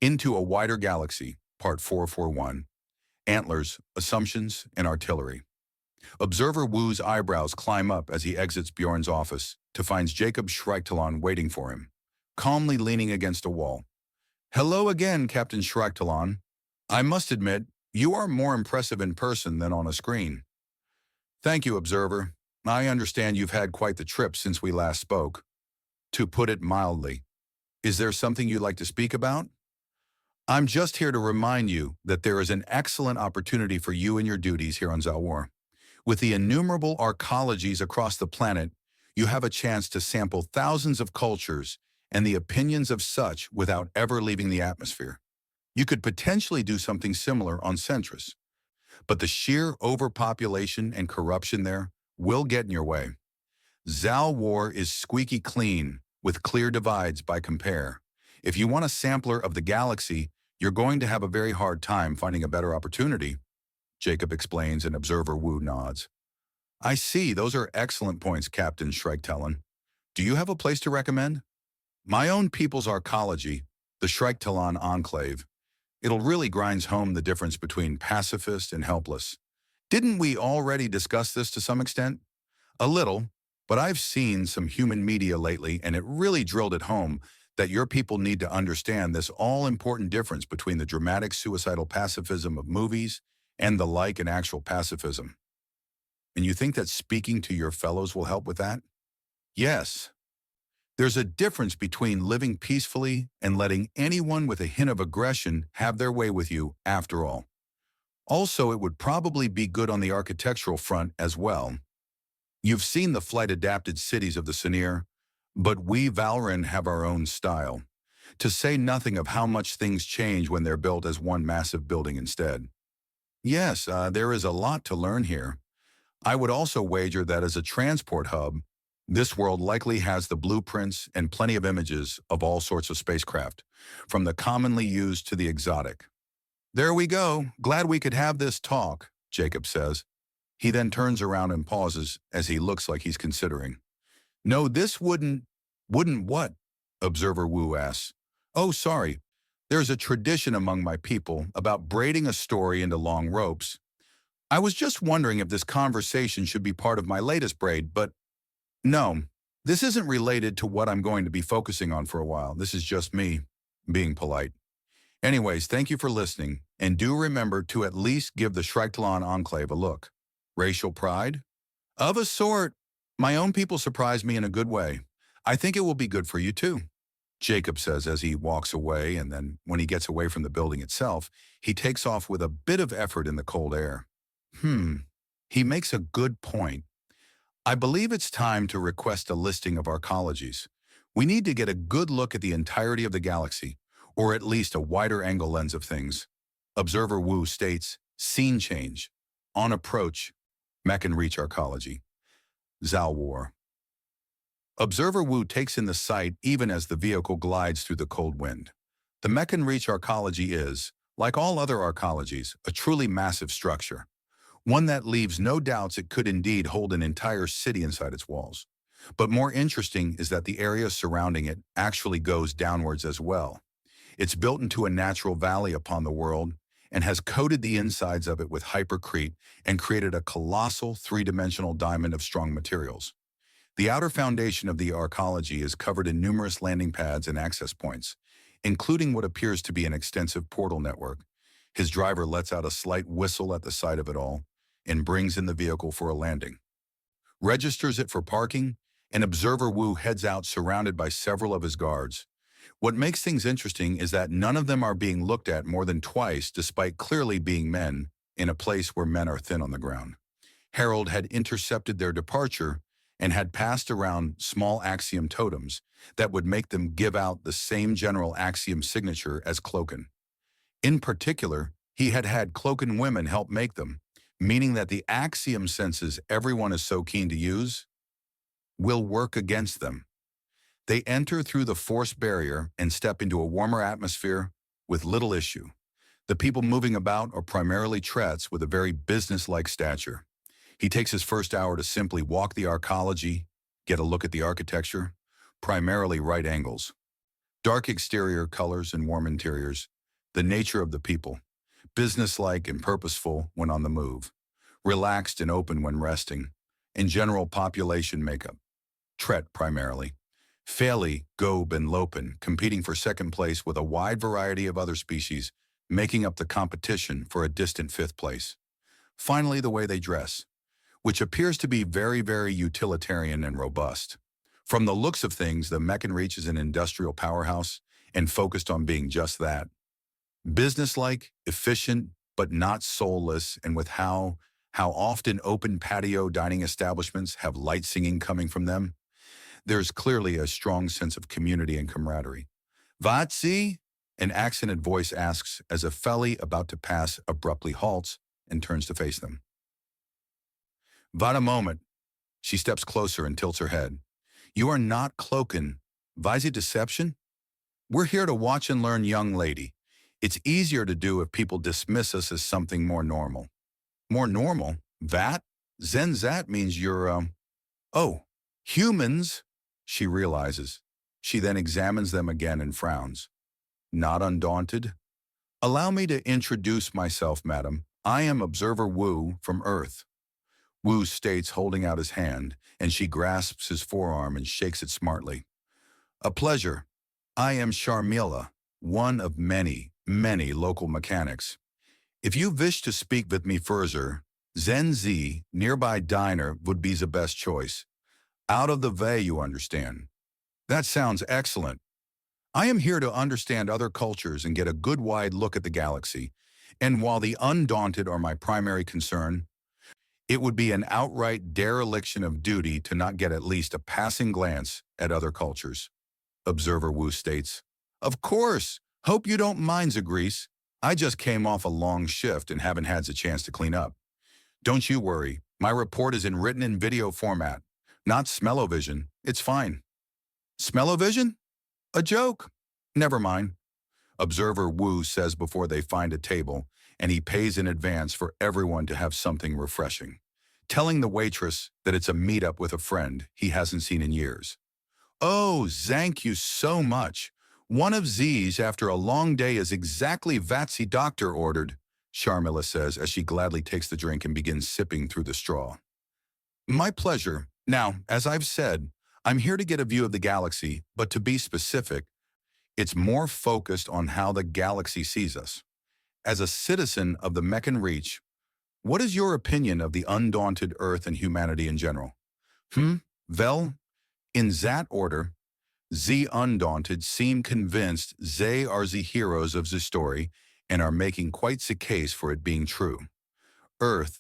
Into a Wider Galaxy, Part 441, Antlers, Assumptions, and Artillery. Observer Wu's eyebrows climb up as he exits Bjorn's office to find Jacob Schreiktalon waiting for him, calmly leaning against a wall. Hello again, Captain Schreiktalon. I must admit, you are more impressive in person than on a screen. Thank you, Observer. I understand you've had quite the trip since we last spoke. To put it mildly, is there something you'd like to speak about? I'm just here to remind you that there is an excellent opportunity for you and your duties here on Zawar. With the innumerable arcologies across the planet, you have a chance to sample thousands of cultures and the opinions of such without ever leaving the atmosphere. You could potentially do something similar on Centris, but the sheer overpopulation and corruption there will get in your way. Zawar is squeaky clean, with clear divides by compare. If you want a sampler of the galaxy, you're going to have a very hard time finding a better opportunity, Jacob explains, and Observer Wu nods. I see, those are excellent points, Captain Schreiktalon. Do you have a place to recommend? My own people's arcology, the Schreiktalon Enclave. It'll really grinds home the difference between pacifist and helpless. Didn't we already discuss this to some extent? A little, but I've seen some human media lately, and it really drilled it home that your people need to understand this all-important difference between the dramatic suicidal pacifism of movies and the like and actual pacifism. And you think that speaking to your fellows will help with that? Yes. There's a difference between living peacefully and letting anyone with a hint of aggression have their way with you, after all. Also, it would probably be good on the architectural front as well. You've seen the flight-adapted cities of the Sinir, but we Valrin have our own style, to say nothing of how much things change when they're built as one massive building instead. Yes, there is a lot to learn here. I would also wager that as a transport hub, this world likely has the blueprints and plenty of images of all sorts of spacecraft, from the commonly used to the exotic. There we go. Glad we could have this talk, Jacob says. He then turns around and pauses as he looks like he's considering. No, this wouldn't what? Observer Wu asks. Oh, sorry. There's a tradition among my people about braiding a story into long ropes. I was just wondering if this conversation should be part of my latest braid, but no, this isn't related to what I'm going to be focusing on for a while. This is just me being polite. Anyways, thank you for listening, and do remember to at least give the Schreiktalon Enclave a look. Racial pride? Of a sort. My own people surprised me in a good way. I think it will be good for you too, Jacob says as he walks away, and then when he gets away from the building itself, he takes off with a bit of effort in the cold air. He makes a good point. I believe it's time to request a listing of arcologies. We need to get a good look at the entirety of the galaxy, or at least a wider angle lens of things. Observer Wu states, scene change. On approach, Mech and Reach arcology. Zawar. Observer Wu takes in the sight even as the vehicle glides through the cold wind. The Mech and Reach arcology is, like all other arcologies, a truly massive structure. One that leaves no doubts it could indeed hold an entire city inside its walls. But more interesting is that the area surrounding it actually goes downwards as well. It's built into a natural valley upon the world and has coated the insides of it with hypercrete and created a colossal three-dimensional diamond of strong materials. The outer foundation of the arcology is covered in numerous landing pads and access points, including what appears to be an extensive portal network. His driver lets out a slight whistle at the sight of it all and brings in the vehicle for a landing. Registers it for parking, and Observer Wu heads out surrounded by several of his guards. What makes things interesting is that none of them are being looked at more than twice despite clearly being men in a place where men are thin on the ground. Harold had intercepted their departure and had passed around small axiom totems that would make them give out the same general axiom signature as Cloaken. In particular, he had had Cloaken women help make them, meaning that the axiom senses everyone is so keen to use will work against them. They enter through the force barrier and step into a warmer atmosphere with little issue. The people moving about are primarily Trets with a very business-like stature. He takes his first hour to simply walk the arcology, get a look at the architecture, primarily right angles. Dark exterior colors and warm interiors, The nature of the people. Businesslike and purposeful when on the move. Relaxed and open when resting. In general population makeup. Tret primarily. Fairly, Gobe, and Lopen competing for second place with a wide variety of other species, making up the competition for a distant fifth place. Finally, the way they dress, which appears to be very, very utilitarian and robust. From the looks of things, the Mechanreach is an industrial powerhouse and focused on being just that. Businesslike, efficient, but not soulless, and with how often open patio dining establishments have light singing coming from them, there's clearly a strong sense of community and camaraderie. Wat zie? An accented voice asks as a felly about to pass abruptly halts and turns to face them. Wat a moment. She steps closer and tilts her head. You are not cloaking. Visy deception? We're here to watch and learn, young lady. It's easier to do if people dismiss us as something more normal. More normal? That? Zat means you're, oh, humans, she realizes. She then examines them again and frowns. Not undaunted? Allow me to introduce myself, madam. I am Observer Wu from Earth. Wu states, holding out his hand, and she grasps his forearm and shakes it smartly. A pleasure. I am Sharmila, one of many local mechanics. If you wish to speak with me further, Zen Z, nearby diner, would be the best choice. Out of the way, you understand. That sounds excellent. I am here to understand other cultures and get a good wide look at the galaxy, and while the undaunted are my primary concern, it would be an outright dereliction of duty to not get at least a passing glance at other cultures. Observer Wu states, Of course, hope you don't mind, Zagrease. I just came off a long shift and haven't had the chance to clean up. Don't you worry, my report is written in video format, not smell-o-vision. It's fine. Smell-o-vision? A joke. Never mind. Observer Wu says before they find a table, and he pays in advance for everyone to have something refreshing, telling the waitress that it's a meetup with a friend he hasn't seen in years. Oh, thank you so much. One of these after a long day is exactly Vatsy doctor ordered, Sharmila says as she gladly takes the drink and begins sipping through the straw. My pleasure. Now, as I've said, I'm here to get a view of the galaxy, but to be specific, it's more focused on how the galaxy sees us. As a citizen of the Mechanreach, what is your opinion of the undaunted Earth and humanity in general? Well, in that order, the undaunted seem convinced they are the heroes of the story and are making quite the case for it being true. Earth,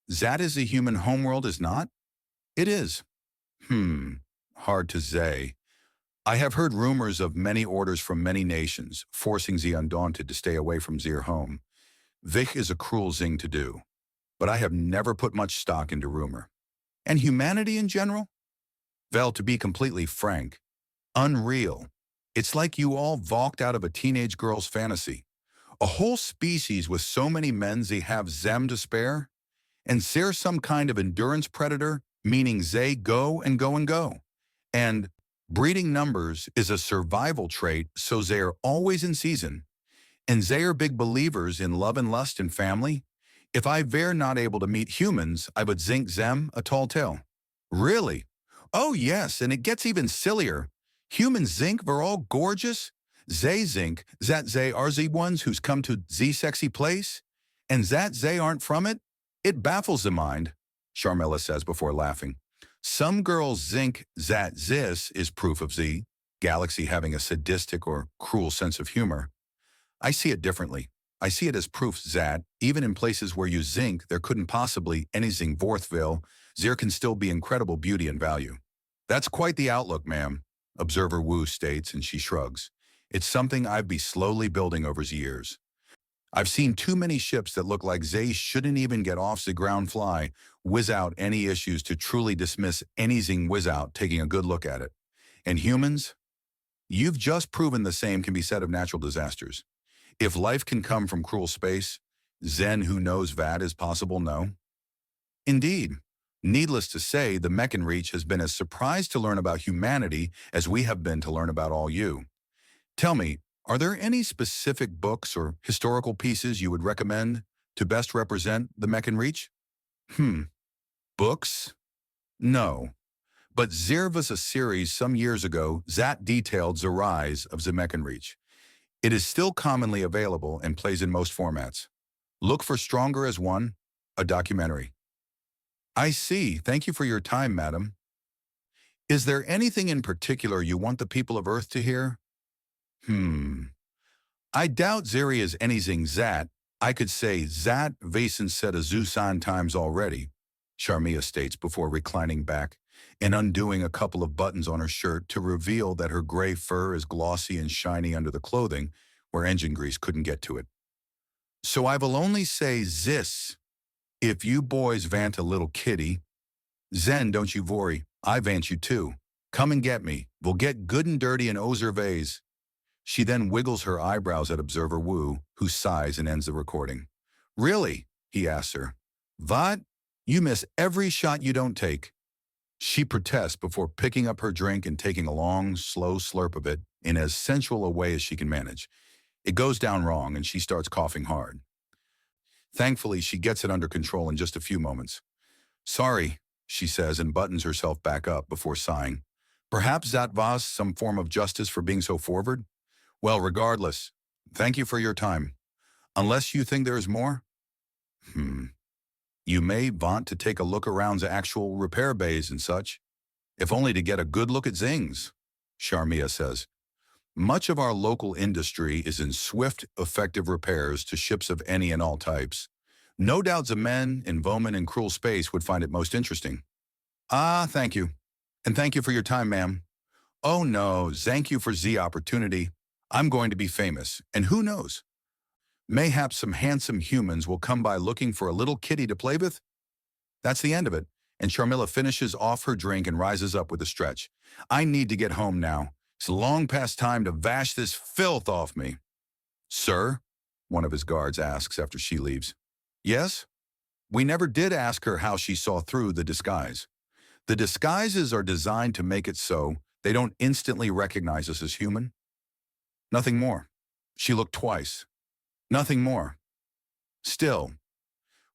that is the human homeworld, is not? It is. Hard to say. I have heard rumors of many orders from many nations, forcing the undaunted to stay away from their home. Vich is a cruel thing to do, but I have never put much stock into rumor. And humanity in general? Well, to be completely frank, unreal. It's like you all walked out of a teenage girl's fantasy. A whole species with so many men they have them to spare? And they're some kind of endurance predator, meaning they go and go and go. And breeding numbers is a survival trait, so they are always in season. And they are big believers in love and lust and family. If I were not able to meet humans, I would think them a tall tale. Really? Oh yes, and it gets even sillier. Humans think we're all gorgeous. They think that they are the ones who's come to the sexy place, and that they aren't from it. It baffles the mind, Sharmila says before laughing. Some girls think that this is proof of the galaxy having a sadistic or cruel sense of humor. I see it differently. I see it as proof that, even in places where you think there couldn't possibly anything worthwhile, there can still be incredible beauty and value. That's quite the outlook, ma'am, Observer Wu states, and she shrugs. It's something I've been slowly building over the years. I've seen too many ships that look like they shouldn't even get off the ground fly without any issues to truly dismiss anything without taking a good look at it. And humans? You've just proven the same can be said of natural disasters. If life can come from cruel space, then who knows that is possible, no? Indeed. Needless to say, the Mechanreach has been as surprised to learn about humanity as we have been to learn about all you. Tell me, Are there any specific books or historical pieces you would recommend to best represent the Meccan Reach? Hmm, books? No. But there was a series some years ago that detailed the rise of the Meccan Reach. It is still commonly available and plays in most formats. Look for Stronger as one, a documentary. I see. Thank you for your time, madam. Is there anything in particular you want the people of Earth to hear? Hmm. I doubt there is anything that I could say that Vason said a Zusan times already, Charmia states before reclining back and undoing a couple of buttons on her shirt to reveal that her gray fur is glossy and shiny under the clothing where engine grease couldn't get to it. So I will only say this. If you boys vant a little kitty, then don't you worry, I vant you too. Come and get me. We'll get good and dirty in Ozervase. She then wiggles her eyebrows at Observer Wu, who sighs and ends the recording. Really? He asks her. What? You miss every shot you don't take. She protests before picking up her drink and taking a long, slow slurp of it in as sensual a way as she can manage. It goes down wrong and she starts coughing hard. Thankfully, she gets it under control in just a few moments. Sorry, she says and buttons herself back up before sighing. Perhaps that was some form of justice for being so forward? Well, regardless, thank you for your time. Unless you think there is more? You may want to take a look around the actual repair bays and such, if only to get a good look at things, Charmia says. Much of our local industry is in swift, effective repairs to ships of any and all types. No doubt the men in Bowman and Cruel Space would find it most interesting. Ah, thank you. And thank you for your time, ma'am. Oh no, thank you for the opportunity. I'm going to be famous, and who knows? Mayhaps some handsome humans will come by looking for a little kitty to play with? That's the end of it, and Charmilla finishes off her drink and rises up with a stretch. I need to get home now. It's long past time to vash this filth off me. Sir? One of his guards asks after she leaves. Yes? We never did ask her how she saw through the disguise. The disguises are designed to make it so they don't instantly recognize us as human. Nothing more. She looked twice. Nothing more. Still,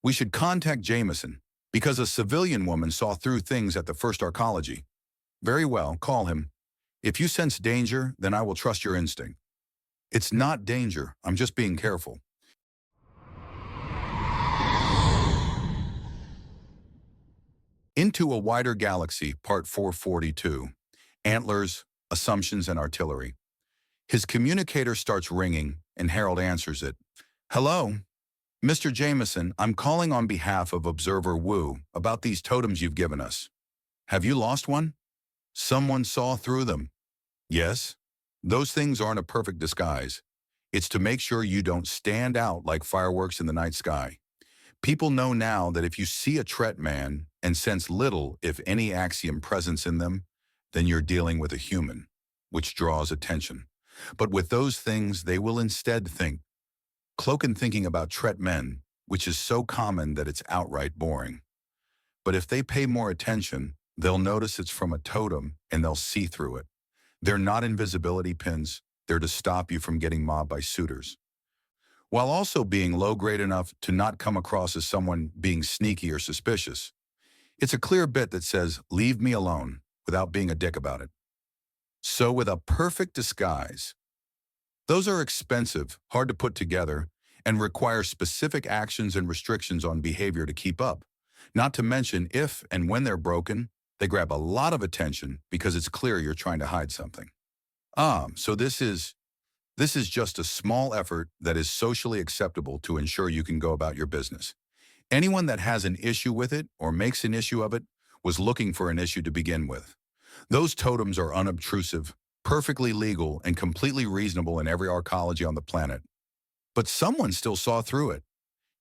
we should contact Jameson, because a civilian woman saw through things at the first arcology. Very well, call him. If you sense danger, then I will trust your instinct. It's not danger, I'm just being careful. Into a Wider Galaxy, Part 442. Antlers, Assumptions, and Artillery. His communicator starts ringing, and Harold answers it. Hello? Mr. Jameson, I'm calling on behalf of Observer Wu about these totems you've given us. Have you lost one? Someone saw through them. Yes? Those things aren't a perfect disguise. It's to make sure you don't stand out like fireworks in the night sky. People know now that if you see a Tret man and sense little, if any axiom presence in them, then you're dealing with a human, which draws attention. But with those things, they will instead think. Cloak and thinking about Tret men, which is so common that it's outright boring. But if they pay more attention, they'll notice it's from a totem and they'll see through it. They're not invisibility pins, they're to stop you from getting mobbed by suitors. While also being low-grade enough to not come across as someone being sneaky or suspicious. It's a clear bit that says, leave me alone, without being a dick about it. So with a perfect disguise, those are expensive, hard to put together, and require specific actions and restrictions on behavior to keep up. Not to mention if and when they're broken, they grab a lot of attention because it's clear you're trying to hide something. So this is just a small effort that is socially acceptable to ensure you can go about your business. Anyone that has an issue with it or makes an issue of it was looking for an issue to begin with. Those totems are unobtrusive, perfectly legal, and completely reasonable in every arcology on the planet. But someone still saw through it.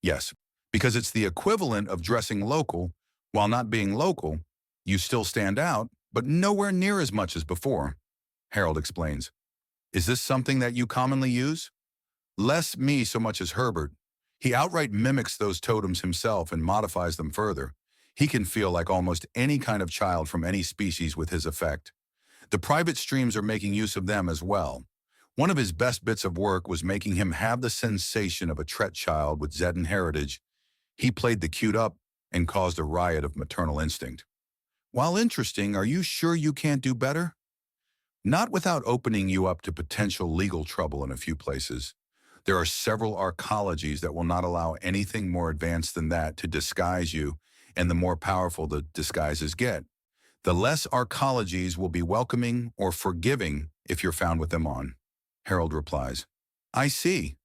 Yes, because it's the equivalent of dressing local. While not being local, you still stand out, but nowhere near as much as before, Harold explains. Is this something that you commonly use? Less me so much as Herbert. He outright mimics those totems himself and modifies them further. He can feel like almost any kind of child from any species with his effect. The private streams are making use of them as well. One of his best bits of work was making him have the sensation of a Tret child with Zeddan heritage. He played the cute up and caused a riot of maternal instinct. While interesting, are you sure you can't do better? Not without opening you up to potential legal trouble in a few places. There are several arcologies that will not allow anything more advanced than that to disguise you, and the more powerful the disguises get. The less arcologies will be welcoming or forgiving if you're found with them on. Harold replies, I see.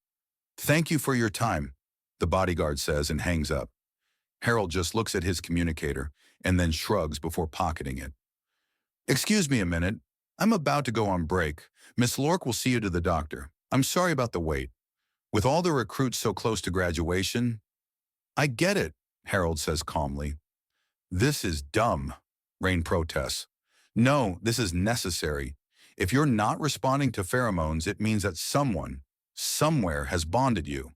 Thank you for your time, the bodyguard says and hangs up. Harold just looks at his communicator and then shrugs before pocketing it. Excuse me a minute. I'm about to go on break. Miss Lork will see you to the doctor. I'm sorry about the wait. With all the recruits so close to graduation, I get it, Harold says calmly. This is dumb, Rain protests. No, this is necessary. If you're not responding to pheromones, it means that someone, somewhere has bonded you.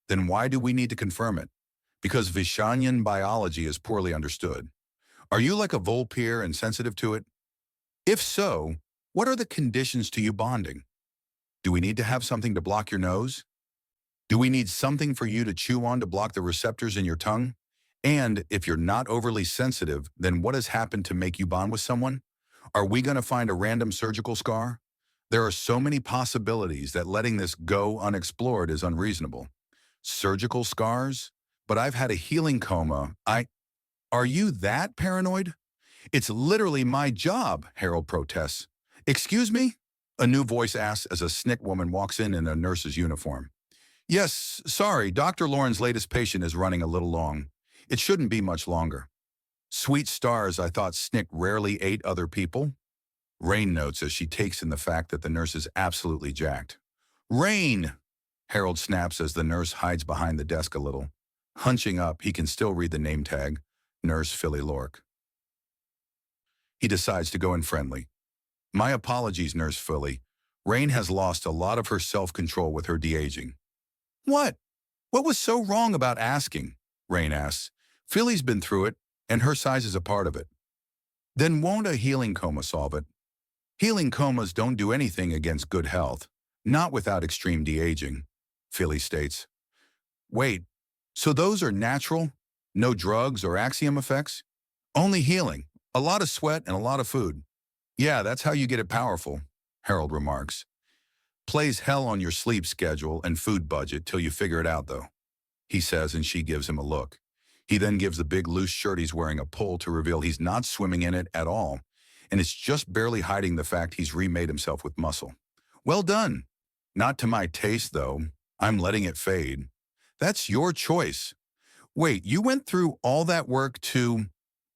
Then why do we need to confirm it? Because Vishanyan biology is poorly understood. Are you like a Volpir and sensitive to it? If so, what are the conditions to you bonding? Do we need to have something to block your nose? Do we need something for you to chew on to block the receptors in your tongue? And if you're not overly sensitive, then what has happened to make you bond with someone? Are we going to find a random surgical scar? There are so many possibilities that letting this go unexplored is unreasonable. Surgical scars? But I've had a healing coma. Are you that paranoid? It's literally my job, Harold protests. Excuse me? A new voice asks as a snick woman walks in a nurse's uniform. Yes, sorry, Dr. Lauren's latest patient is running a little long. It shouldn't be much longer. Sweet stars, I thought Snick rarely ate other people. Rain notes as she takes in the fact that the nurse is absolutely jacked. Rain! Harold snaps as the nurse hides behind the desk a little. Hunching up, he can still read the name tag, Nurse Philly Lork. He decides to go in friendly. My apologies, Nurse Philly. Rain has lost a lot of her self-control with her de-aging. What? What was so wrong about asking? Rain asks. Philly's been through it, and her size is a part of it. Then won't a healing coma solve it? Healing comas don't do anything against good health, not without extreme de-aging, Philly states. Wait, so those are natural? No drugs or axiom effects? Only healing, a lot of sweat and a lot of food. Yeah, that's how you get it powerful, Harold remarks. Plays hell on your sleep schedule and food budget till you figure it out, though, he says, and she gives him a look. He then gives the big loose shirt he's wearing a pull to reveal he's not swimming in it at all, and it's just barely hiding the fact he's remade himself with muscle. Well done. Not to my taste, though. I'm letting it fade. That's your choice. Wait, you went through all that work to...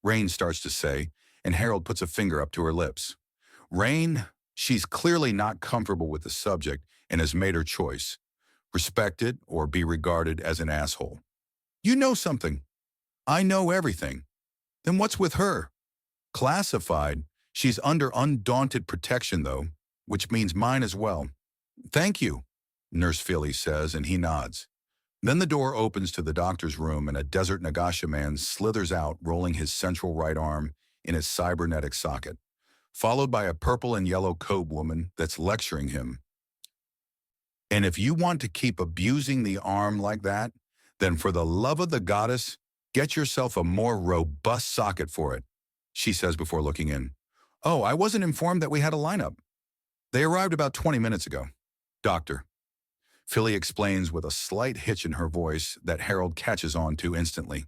Rain starts to say, and Harold puts a finger up to her lips. Rain, she's clearly not comfortable with the subject and has made her choice. Respect it or be regarded as an asshole. You know something. I know everything. Then what's with her? Classified. She's under undaunted protection, though, which means mine as well. Thank you, Nurse Philly says, and he nods. Then the door opens to the doctor's room and a Desert Nagasha man slithers out, rolling his central right arm in its cybernetic socket, followed by a purple and yellow cobe woman that's lecturing him. And if you want to keep abusing the arm like that, then for the love of the goddess, get yourself a more robust socket for it, she says before looking in. Oh, I wasn't informed that we had a lineup. They arrived about 20 minutes ago. Doctor. Philly explains with a slight hitch in her voice that Harold catches on to instantly.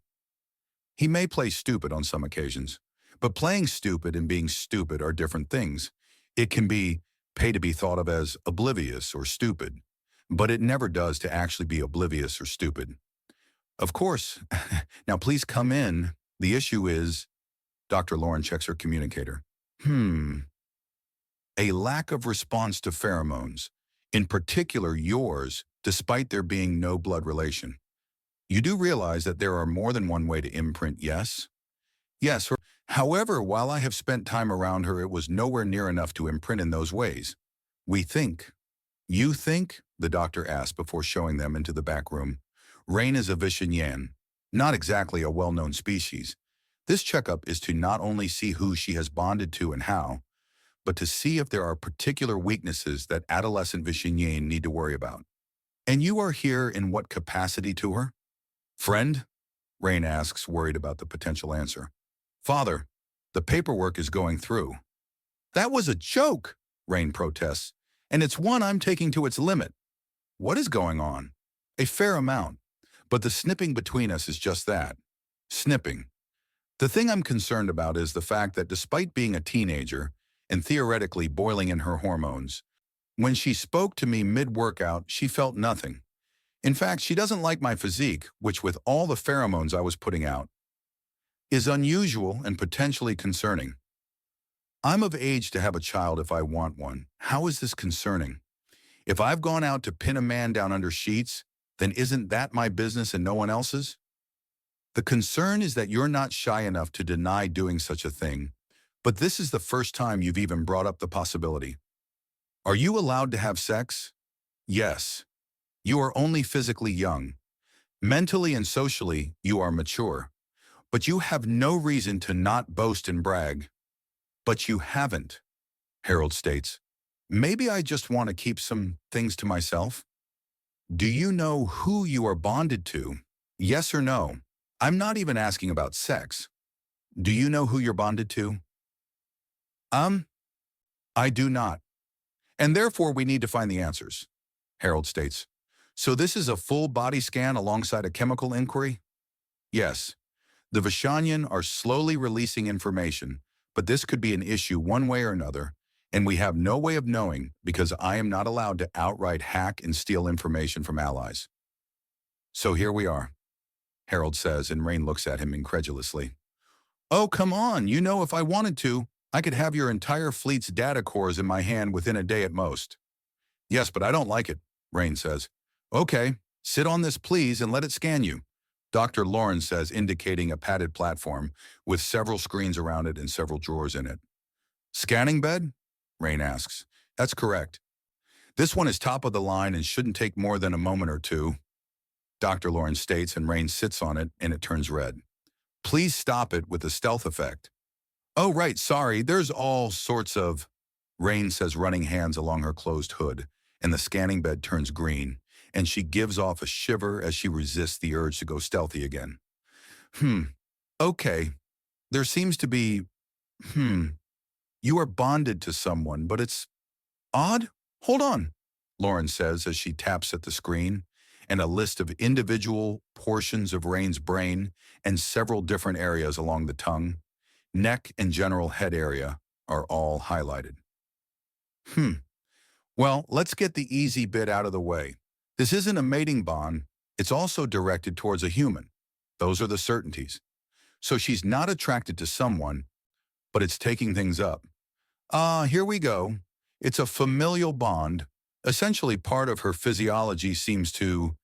He may play stupid on some occasions, but playing stupid and being stupid are different things. It can be pay to be thought of as oblivious or stupid, but it never does to actually be oblivious or stupid. Of course. Now please come in. The issue is... Dr. Lauren checks her communicator. A lack of response to pheromones, in particular yours, despite there being no blood relation. You do realize that there are more than one way to imprint, yes? Yes. However, while I have spent time around her, it was nowhere near enough to imprint in those ways. We think. You think? The doctor asked before showing them into the back room. Rain is a Vishanyan, not exactly a well-known species. This checkup is to not only see who she has bonded to and how, but to see if there are particular weaknesses that adolescent Xueting need to worry about. And you are here in what capacity to her? Friend? Rain asks, worried about the potential answer. Father, the paperwork is going through. That was a joke, Rain protests, and it's one I'm taking to its limit. What is going on? A fair amount, but the snipping between us is just that. Snipping. The thing I'm concerned about is the fact that despite being a teenager and theoretically boiling in her hormones, when she spoke to me mid-workout, she felt nothing. In fact, she doesn't like my physique, which with all the pheromones I was putting out, is unusual and potentially concerning. I'm of age to have a child if I want one. How is this concerning? If I've gone out to pin a man down under sheets, then isn't that my business and no one else's? The concern is that you're not shy enough to deny doing such a thing, but this is the first time you've even brought up the possibility. Are you allowed to have sex? Yes. You are only physically young. Mentally and socially, you are mature. But you have no reason to not boast and brag. But you haven't, Harold states. Maybe I just want to keep some things to myself. Do you know who you are bonded to? Yes or no? I'm not even asking about sex. Do you know who you're bonded to? I do not. And therefore we need to find the answers, Harold states. So this is a full body scan alongside a chemical inquiry? Yes. The Vishanian are slowly releasing information, but this could be an issue one way or another, and we have no way of knowing because I am not allowed to outright hack and steal information from allies. So here we are, Harold says, and Rain looks at him incredulously. Oh, come on, you know if I wanted to, I could have your entire fleet's data cores in my hand within a day at most. Yes, but I don't like it, Rain says. Okay, sit on this please and let it scan you, Dr. Lauren says, indicating a padded platform with several screens around it and several drawers in it. Scanning bed? Rain asks. That's correct. This one is top of the line and shouldn't take more than a moment or two, Dr. Lauren states, and Rain sits on it and it turns red. Please stop it with the stealth effect. Oh, right, sorry, there's all sorts of, Rain says, running hands along her closed hood, and the scanning bed turns green, and she gives off a shiver as she resists the urge to go stealthy again. Okay, there seems to be, you are bonded to someone, but it's odd? Hold on, Lauren says as she taps at the screen, and a list of individual portions of Rain's brain and several different areas along the tongue, neck, and general head area are all highlighted. Well, let's get the easy bit out of the way. This isn't a mating bond, it's also directed towards a human. Those are the certainties. So she's not attracted to someone, but it's taking things up. Here we go. It's a familial bond. Essentially, part of her physiology seems to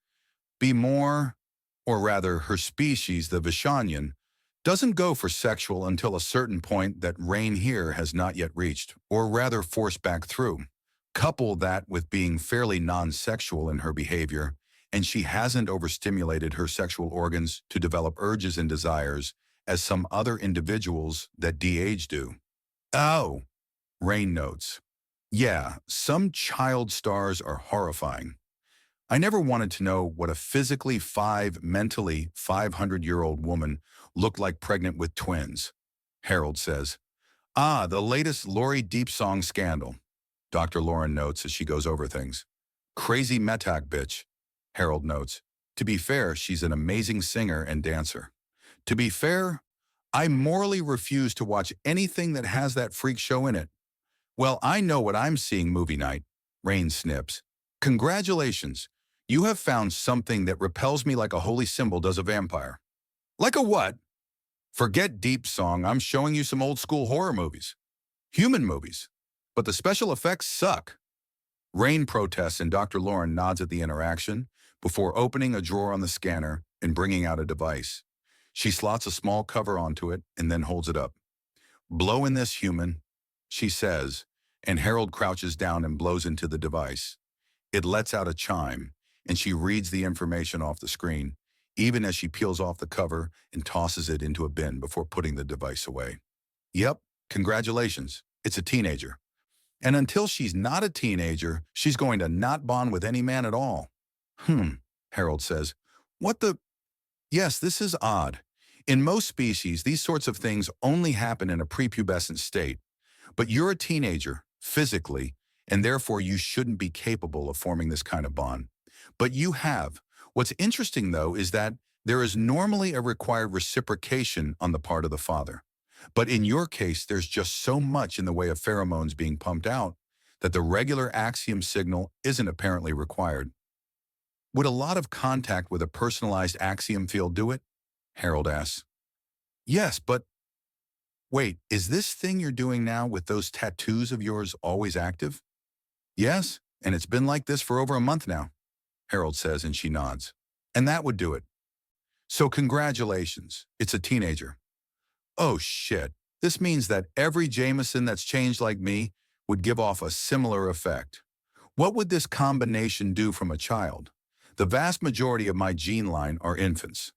be more, or rather her species, the Vishanian, doesn't go for sexual until a certain point that Rain here has not yet reached, or rather forced back through. Couple that with being fairly non-sexual in her behavior, and she hasn't overstimulated her sexual organs to develop urges and desires as some other individuals that de-age do. Oh, Rain notes. Yeah, some child stars are horrifying. I never wanted to know what a physically mentally 500-year-old woman looked like pregnant with twins, Harold says. The latest Lori Deep Song scandal, Dr. Lauren notes as she goes over things. Crazy metak bitch, Harold notes. To be fair, she's an amazing singer and dancer. To be fair, I morally refuse to watch anything that has that freak show in it. Well, I know what I'm seeing movie night, Rain snips. Congratulations. You have found something that repels me like a holy symbol does a vampire. Like a what? Forget Deep Song, I'm showing you some old school horror movies. Human movies. But the special effects suck. Rain protests and Dr. Lauren nods at the interaction before opening a drawer on the scanner and bringing out a device. She slots a small cover onto it and then holds it up. Blow in this, human, she says, and Harold crouches down and blows into the device. It lets out a chime, and she reads the information off the screen, even as she peels off the cover and tosses it into a bin before putting the device away. Yep, congratulations, it's a teenager, And until she's not a teenager, she's going to not bond with any man at all. Harold says. What the? Yes, this is odd. In most species, these sorts of things only happen in a prepubescent state. But you're a teenager, physically, and therefore you shouldn't be capable of forming this kind of bond. But you have. What's interesting, though, is that there is normally a required reciprocation on the part of the father. But in your case, there's just so much in the way of pheromones being pumped out that the regular axiom signal isn't apparently required. Would a lot of contact with a personalized axiom field do it? Harold asks. Yes, but wait, is this thing you're doing now with those tattoos of yours always active? Yes, and it's been like this for over a month now, Harold says, and she nods. And that would do it. So congratulations, it's a teenager. Oh shit, this means that every Jameson that's changed like me would give off a similar effect. What would this combination do from a child? The vast majority of my gene line are infants.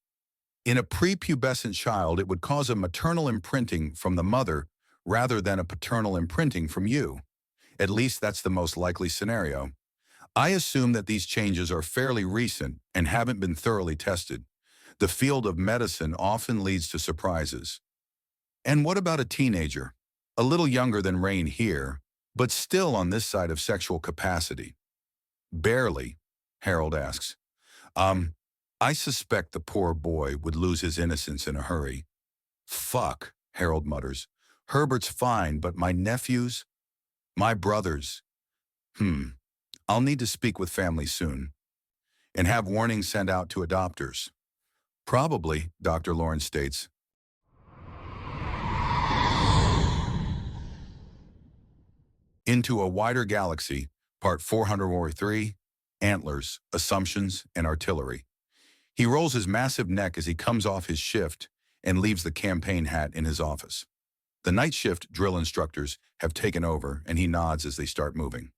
In a prepubescent child, it would cause a maternal imprinting from the mother rather than a paternal imprinting from you. At least that's the most likely scenario. I assume that these changes are fairly recent and haven't been thoroughly tested. The field of medicine often leads to surprises. And what about a teenager? A little younger than Rain here, but still on this side of sexual capacity. Barely, Harold asks. I suspect the poor boy would lose his innocence in a hurry. Fuck, Harold mutters. Herbert's fine, but my nephews? My brothers? I'll need to speak with family soon. And have warnings sent out to adopters. Probably, Dr. Lawrence states. Into a Wider Galaxy, Part 443, Antlers, Assumptions, and Artillery. He rolls his massive neck as he comes off his shift and leaves the campaign hat in his office. The night shift drill instructors have taken over, and he nods as they start moving.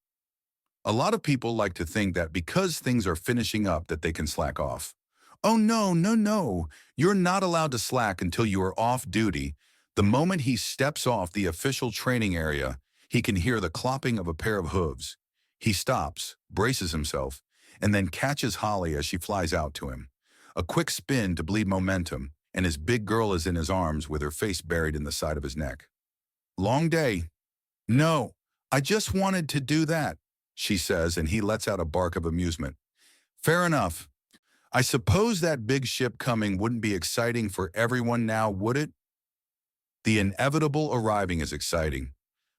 A lot of people like to think that because things are finishing up that they can slack off. Oh no, no, no. You're not allowed to slack until you are off duty. The moment he steps off the official training area, he can hear the clopping of a pair of hooves. He stops, braces himself, and then catches Holly as she flies out to him. A quick spin to bleed momentum, and his big girl is in his arms with her face buried in the side of his neck. Long day. No, I just wanted to do that, she says, and he lets out a bark of amusement. Fair enough. I suppose that big ship coming wouldn't be exciting for everyone now, would it? The inevitable arriving is exciting.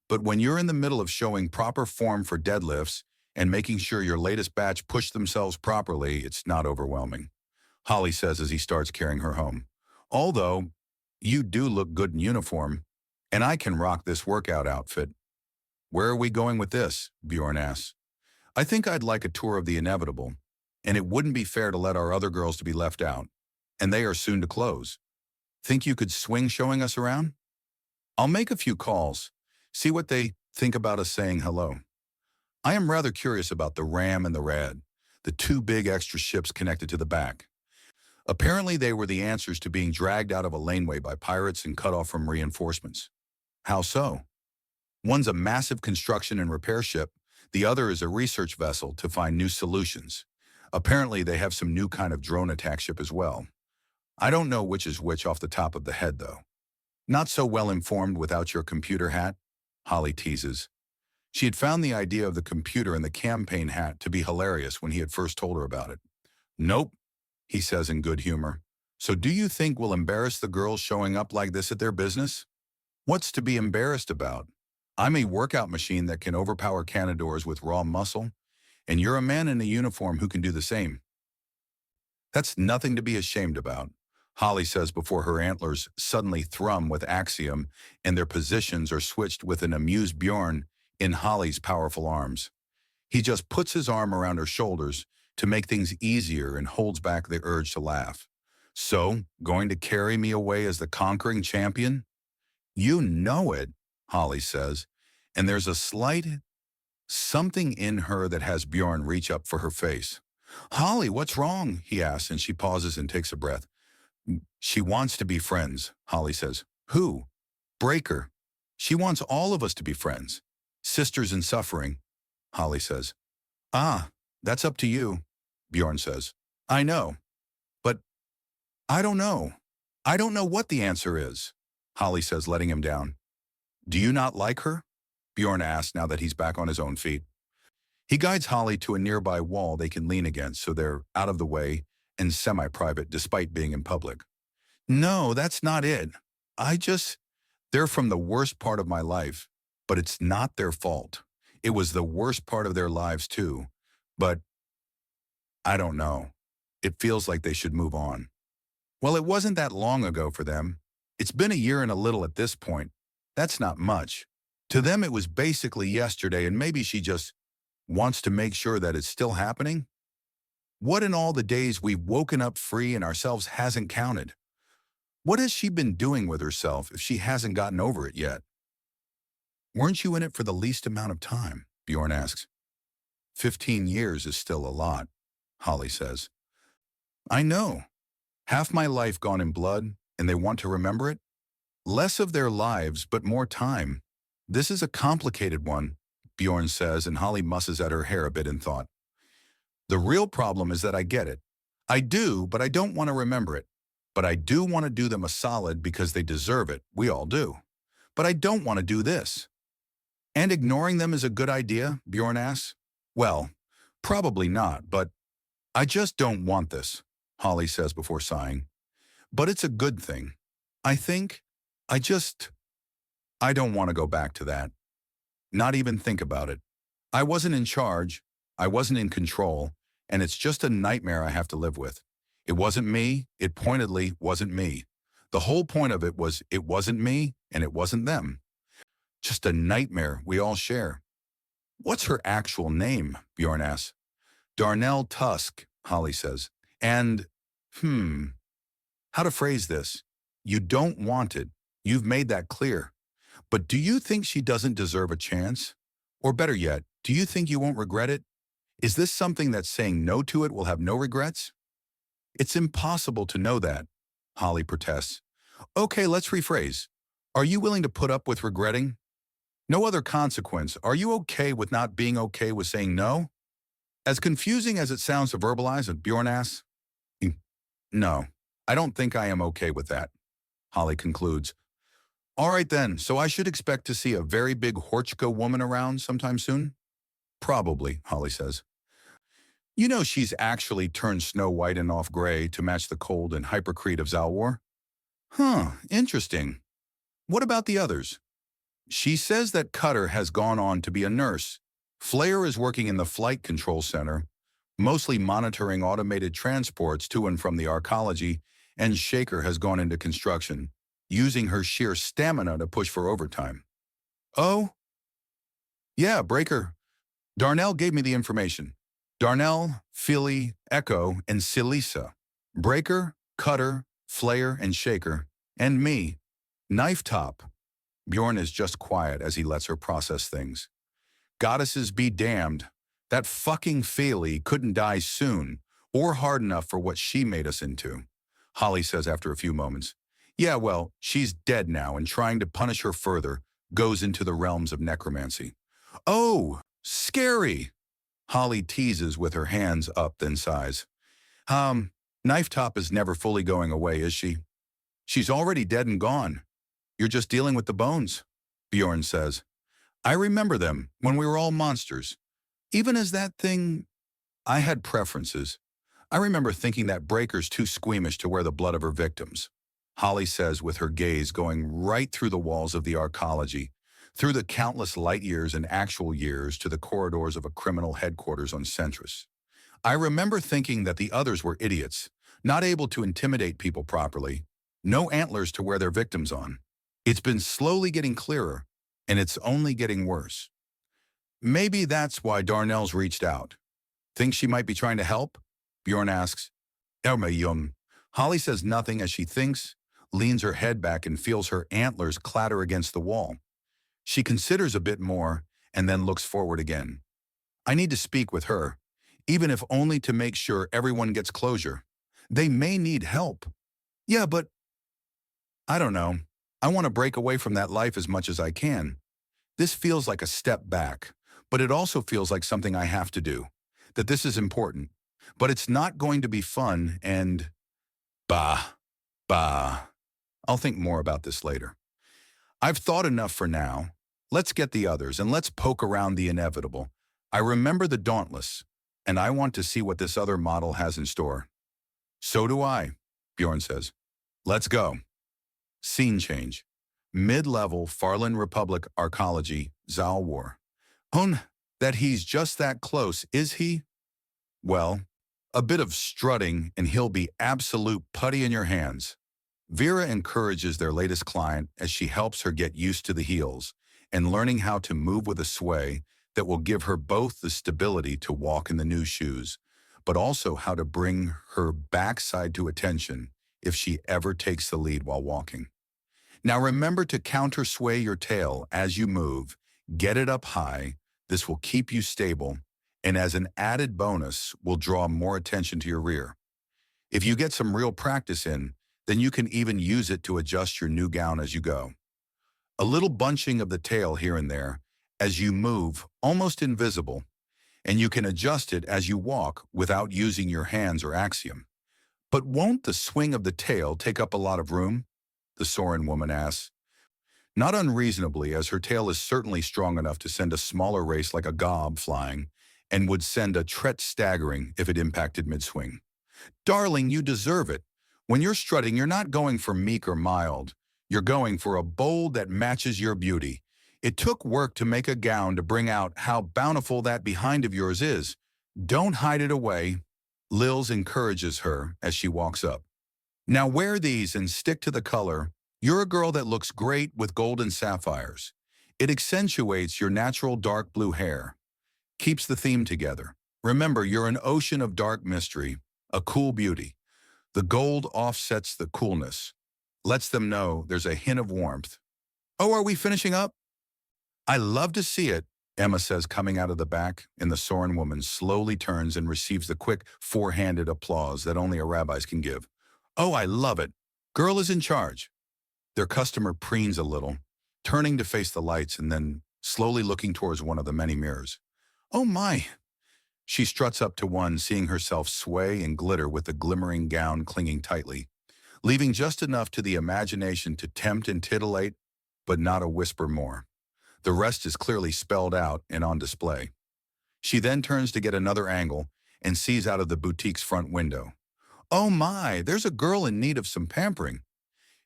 But when you're in the middle of showing proper form for deadlifts and making sure your latest batch push themselves properly, it's not overwhelming, Holly says as he starts carrying her home. Although, you do look good in uniform, and I can rock this workout outfit. Where are we going with this? Bjorn asks. I think I'd like a tour of the inevitable, and it wouldn't be fair to let our other girls to be left out, and they are soon to close. Think you could swing showing us around? I'll make a few calls, see what they think about us saying hello. I am rather curious about the Ram and the Rad, the two big extra ships connected to the back. Apparently they were the answers to being dragged out of a laneway by pirates and cut off from reinforcements. How so? One's a massive construction and repair ship, the other is a research vessel to find new solutions. Apparently they have some new kind of drone attack ship as well. I don't know which is which off the top of the head, though. Not so well informed without your computer hat, Holly teases. She had found the idea of the computer and the campaign hat to be hilarious when he had first told her about it. Nope, he says in good humor. So do you think we'll embarrass the girls showing up like this at their business? What's to be embarrassed about? I'm a workout machine that can overpower canadors with raw muscle, and you're a man in a uniform who can do the same. That's nothing to be ashamed about, Holly says before her antlers suddenly thrum with axiom and their positions are switched with an amused Bjorn in Holly's powerful arms. He just puts his arm around her shoulders to make things easier and holds back the urge to laugh. So, going to carry me away as the conquering champion? You know it, Holly says, and there's a slight something in her that has Bjorn reach up for her face. Holly, what's wrong? He asks, and she pauses and takes a breath. She wants to be friends, Holly says. Who? Breaker. She wants all of us to be friends. Sisters in suffering, Holly says. Ah, that's up to you, Bjorn says. I know, but I don't know. I don't know what the answer is, Holly says, letting him down. Do you not like her? Bjorn asks now that he's back on his own feet. He guides Holly to a nearby wall they can lean against so they're out of the way and semi-private despite being in public. No, that's not it. They're from the worst part of my life, but it's not their fault. It was the worst part of their lives too, but I don't know. It feels like they should move on. Well, it wasn't that long ago for them. It's been a year and a little at this point. That's not much. To them, it was basically yesterday, and maybe she just wants to make sure that it's still happening. What in all the days we've woken up free and ourselves hasn't counted? What has she been doing with herself if she hasn't gotten over it yet? Weren't you in it for the least amount of time? Bjorn asks. 15 years is still a lot, Holly says. I know. Half my life gone in blood, and they want to remember it? Less of their lives, but more time. This is a complicated one, Bjorn says, and Holly musses at her hair a bit in thought. The real problem is that I get it. I do, but I don't want to remember it. But I do want to do them a solid because they deserve it. We all do. But I don't want to do this. And ignoring them is a good idea, Bjorn asks. Well, probably not, but I just don't want this, Holly says before sighing. But it's a good thing. I think, I don't want to go back to that. Not even think about it. I wasn't in charge, I wasn't in control, and it's just a nightmare I have to live with. It wasn't me, it pointedly wasn't me. The whole point of it was it wasn't me, and it wasn't them. Just a nightmare we all share. What's her actual name? Bjorn asks. Darnell Tusk, Holly says. And, how to phrase this? You don't want it. You've made that clear. But do you think she doesn't deserve a chance? Or better yet, do you think you won't regret it? Is this something that saying no to it will have no regrets? It's impossible to know that, Holly protests. Okay, let's rephrase. Are you willing to put up with regretting? No other consequence. Are you okay with not being okay with saying no? As confusing as it sounds to verbalize, Bjorn asks. No, I don't think I am okay with that, Holly concludes. All right then, so I should expect to see a very big Horchka woman around sometime soon? Probably, Holly says. You know she's actually turned Snow White and off gray to match the cold and hypercrete of Zalwar? Huh, interesting. What about the others? She says that Cutter has gone on to be a nurse. Flair is working in the flight control center, mostly monitoring automated transports to and from the arcology, and Shaker has gone into construction, using her sheer stamina to push for overtime. Oh? Yeah, Breaker. Darnell gave me the information. Darnell, Philly, Echo, and Silisa. Breaker, Cutter, Flair, and Shaker. And me. Knife Top. Bjorn is just quiet as he lets her process things. Goddesses be damned. That fucking Philly couldn't die soon, or hard enough for what she made us into, Holly says after a few moments. Yeah, well, she's dead now, and trying to punish her further goes into the realms of necromancy. Oh, scary! Holly teases with her hands up, then sighs. Knife Top is never fully going away, is she? She's already dead and gone. You're just dealing with the bones, Bjorn says. I remember them when we were all monsters. Even as that thing, I had preferences. I remember thinking that Breaker's too squeamish to wear the blood of her victims, Holly says with her gaze going right through the walls of the arcology, through the countless light years and actual years to the corridors of a criminal headquarters on Centris. I remember thinking that the others were idiots, not able to intimidate people properly, no antlers to wear their victims on. It's been slowly getting clearer, and it's only getting worse. Maybe that's why Darnell's reached out. Think she might be trying to help? Bjorn asks. Holly says nothing as she thinks, leans her head back and feels her antlers clatter against the wall. She considers a bit more and then looks forward again. I need to speak with her, even if only to make sure everyone gets closure. They may need help. Yeah, but I don't know. I want to break away from that life as much as I can. This feels like a step back, but it also feels like something I have to do, that this is important. But it's not going to be fun and bah, bah. I'll think more about this later. I've thought enough for now. Let's get the others and let's poke around the inevitable. I remember the Dauntless, and I want to see what this other model has in store. So do I, Bjorn says. Let's go. Scene change. Mid-level Farland Republic arcology, Zal War. That he's just that close, is he? Well, a bit of strutting and he'll be absolute putty in your hands. Vera encourages their latest client as she helps her get used to the heels and learning how to move with a sway that will give her both the stability to walk in the new shoes, but also how to bring her backside to attention if she ever takes the lead while walking. Now remember to counter sway your tail as you move, get it up high. This will keep you stable, and as an added bonus, will draw more attention to your rear. If you get some real practice in, then you can even use it to adjust your new gown as you go. A little bunching of the tail here and there as you move, almost invisible, and you can adjust it as you walk without using your hands or axiom. But won't the swing of the tail take up a lot of room? The Soren woman asks. Not unreasonably, as her tail is certainly strong enough to send a smaller race like a gob flying, and would send a tret staggering if it impacted mid-swing. Darling, you deserve it. When you're strutting, you're not going for meek or mild. You're going for a bold that matches your beauty. It took work to make a gown to bring out how bountiful that behind of yours is. Don't hide it away. Lils encourages her as she walks up. Now wear these and stick to the color. You're a girl that looks great with gold and sapphires. It accentuates your natural dark blue hair. Keeps the theme together. Remember, you're an ocean of dark mystery, a cool beauty. The gold offsets the coolness. Lets them know there's a hint of warmth. Oh, are we finishing up? I love to see it, Emma says, coming out of the back, and the Soren woman slowly turns and receives the quick four-handed applause that only a rabbi's can give. Oh, I love it. Girl is in charge. Their customer preens a little, turning to face the lights and then slowly looking towards one of the many mirrors. Oh my! She struts up to one, seeing herself sway and glitter with the glimmering gown clinging tightly, leaving just enough to the imagination to tempt and titillate, but not a whisper more. The rest is clearly spelled out and on display. She then turns to get another angle and sees out of the boutique's front window. Oh my, there's a girl in need of some pampering.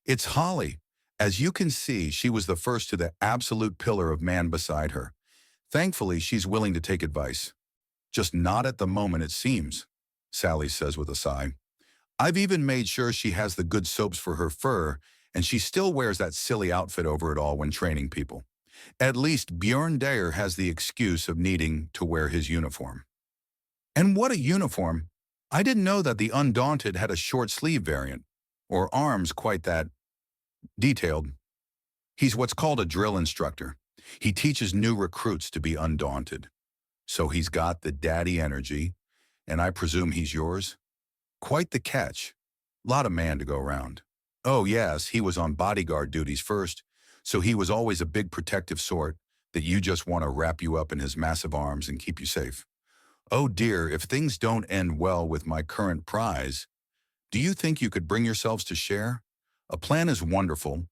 It's Holly. As you can see, she was the first to the absolute pillar of man beside her. Thankfully, she's willing to take advice. Just not at the moment, it seems, Sally says with a sigh. I've even made sure she has the good soaps for her fur, and she still wears that silly outfit over it all when training people. At least Bjorn Dayer has the excuse of needing to wear his uniform. And what a uniform! I didn't know that the Undaunted had a short sleeve variant, or arms quite that detailed. He's what's called a drill instructor. He teaches new recruits to be undaunted. So he's got the daddy energy, and I presume he's yours? Quite the catch. Lot of man to go around. Oh yes, he was on bodyguard duties first, so he was always a big protective sort that you just want to wrap you up in his massive arms and keep you safe. Oh dear, if things don't end well with my current prize, do you think you could bring yourselves to share? A plan is wonderful,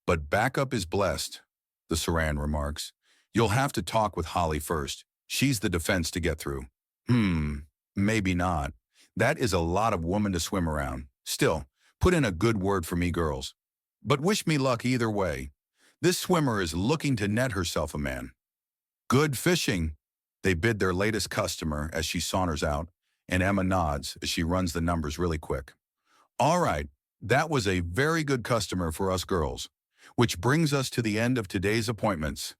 but backup is blessed, the Saran remarks. You'll have to talk with Holly first. She's the defense to get through. Maybe not. That is a lot of woman to swim around. Still, put in a good word for me girls. But wish me luck either way. This swimmer is looking to net herself a man. Good fishing, they bid their latest customer as she saunters out, and Emma nods as she runs the numbers really quick. All right, that was a very good customer for us girls, which brings us to the end of today's appointments,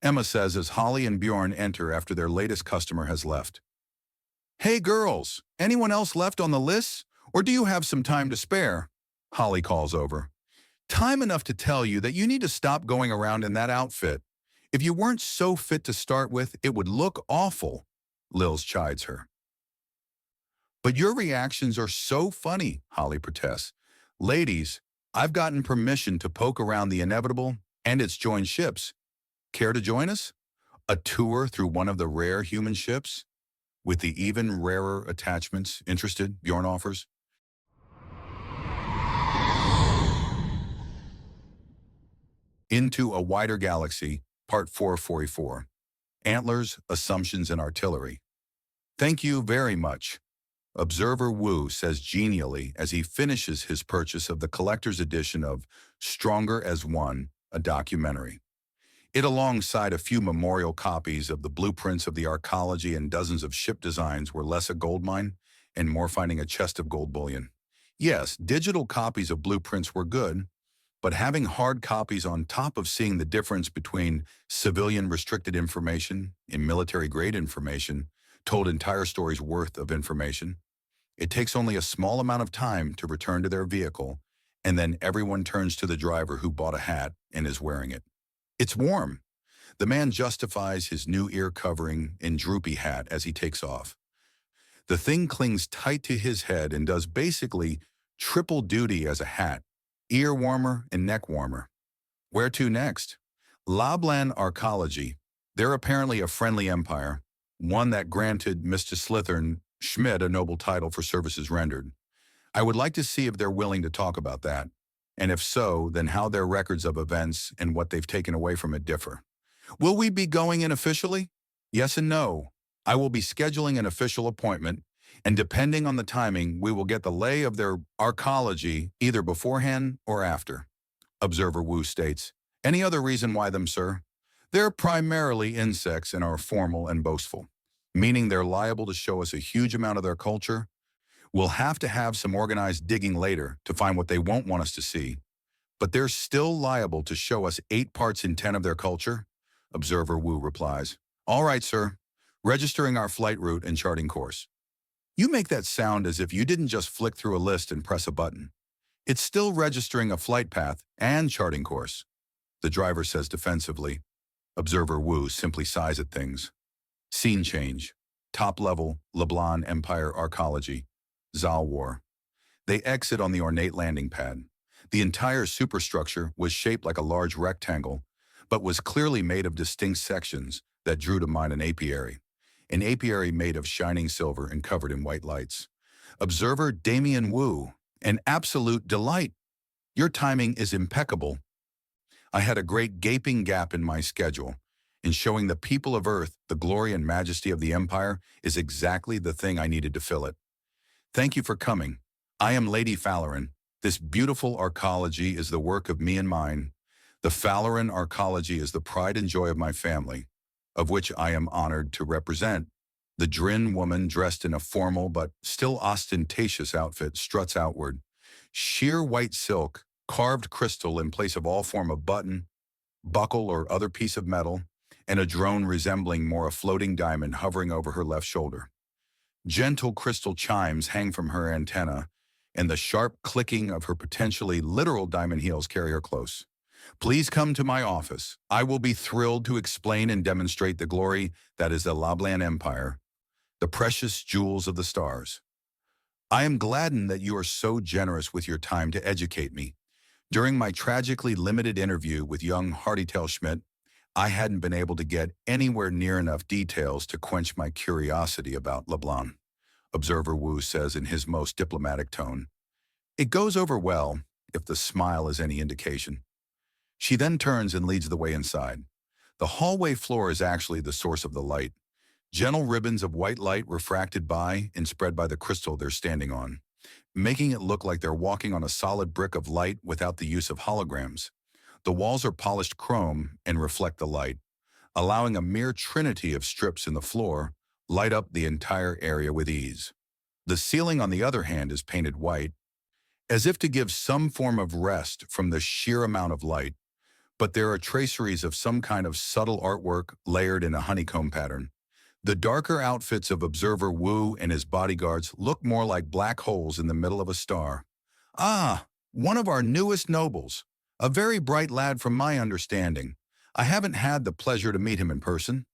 Emma says as Holly and Bjorn enter after their latest customer has left. Hey girls, anyone else left on the list, or do you have some time to spare? Holly calls over. Time enough to tell you that you need to stop going around in that outfit. If you weren't so fit to start with, it would look awful, Lils chides her. But your reactions are so funny, Holly protests. Ladies, I've gotten permission to poke around the inevitable, and it's joined ships. Care to join us? A tour through one of the rare human ships? With the even rarer attachments interested, Bjorn offers. Into a Wider Galaxy, Part 444. Antlers, Assumptions, and Artillery. Thank you very much. Observer Wu says genially as he finishes his purchase of the collector's edition of Stronger as One, a documentary. It alongside a few memorial copies of the blueprints of the arcology and dozens of ship designs were less a goldmine and more finding a chest of gold bullion. Yes, digital copies of blueprints were good, but having hard copies on top of seeing the difference between civilian restricted information and military-grade information told entire stories worth of information. It takes only a small amount of time to return to their vehicle, and then everyone turns to the driver who bought a hat and is wearing it. It's warm. The man justifies his new ear covering and droopy hat as he takes off. The thing clings tight to his head and does basically triple duty as a hat, ear warmer and neck warmer. Where to next? Lablan Arcology. They're apparently a friendly empire, one that granted Mr. Slithern Schmidt a noble title for services rendered. I would like to see if they're willing to talk about that, and if so, then how their records of events and what they've taken away from it differ. Will we be going in officially? Yes and no. I will be scheduling an official appointment, and depending on the timing, we will get the lay of their arcology either beforehand or after. Observer Wu states, any other reason why them, sir? They're primarily insects and are formal and boastful, meaning they're liable to show us a huge amount of their culture. We'll have to have some organized digging later to find what they won't want us to see, but they're still liable to show us 8 parts in 10 of their culture. Observer Wu replies, all right, sir, registering our flight route and charting course. You make that sound as if you didn't just flick through a list and press a button. It's still registering a flight path and charting course, the driver says defensively. Observer Wu simply sighs at things. Scene change. Top level, Leblanc Empire Arcology. Zal War. They exit on the ornate landing pad. The entire superstructure was shaped like a large rectangle, but was clearly made of distinct sections that drew to mind an apiary made of shining silver and covered in white lights. Observer Damien Wu, an absolute delight. Your timing is impeccable. I had a great gaping gap in my schedule, and showing the people of Earth the glory and majesty of the Empire is exactly the thing I needed to fill it. Thank you for coming. I am Lady Falloran. This beautiful arcology is the work of me and mine. The Falloran arcology is the pride and joy of my family, of which I am honored to represent. The Drin woman, dressed in a formal but still ostentatious outfit, struts outward. Sheer white silk, carved crystal in place of all form of button, buckle, or other piece of metal, and a drone resembling more a floating diamond hovering over her left shoulder. Gentle crystal chimes hang from her antenna, and the sharp clicking of her potentially literal diamond heels carry her close. Please come to my office. I will be thrilled to explain and demonstrate the glory that is the Lablan Empire, the precious jewels of the stars. I am gladdened that you are so generous with your time to educate me. During my tragically limited interview with young Hardytail Schmidt, I hadn't been able to get anywhere near enough details to quench my curiosity about Leblanc. Observer Wu says in his most diplomatic tone. It goes over well, if the smile is any indication. She then turns and leads the way inside. The hallway floor is actually the source of the light. Gentle ribbons of white light refracted by and spread by the crystal they're standing on, making it look like they're walking on a solid brick of light without the use of holograms. The walls are polished chrome and reflect the light, allowing a mere trinity of strips in the floor light up the entire area with ease. The ceiling, on the other hand, is painted white, as if to give some form of rest from the sheer amount of light, but there are traceries of some kind of subtle artwork layered in a honeycomb pattern. The darker outfits of Observer Wu and his bodyguards look more like black holes in the middle of a star. Ah, one of our newest nobles. A very bright lad from my understanding. I haven't had the pleasure to meet him in person,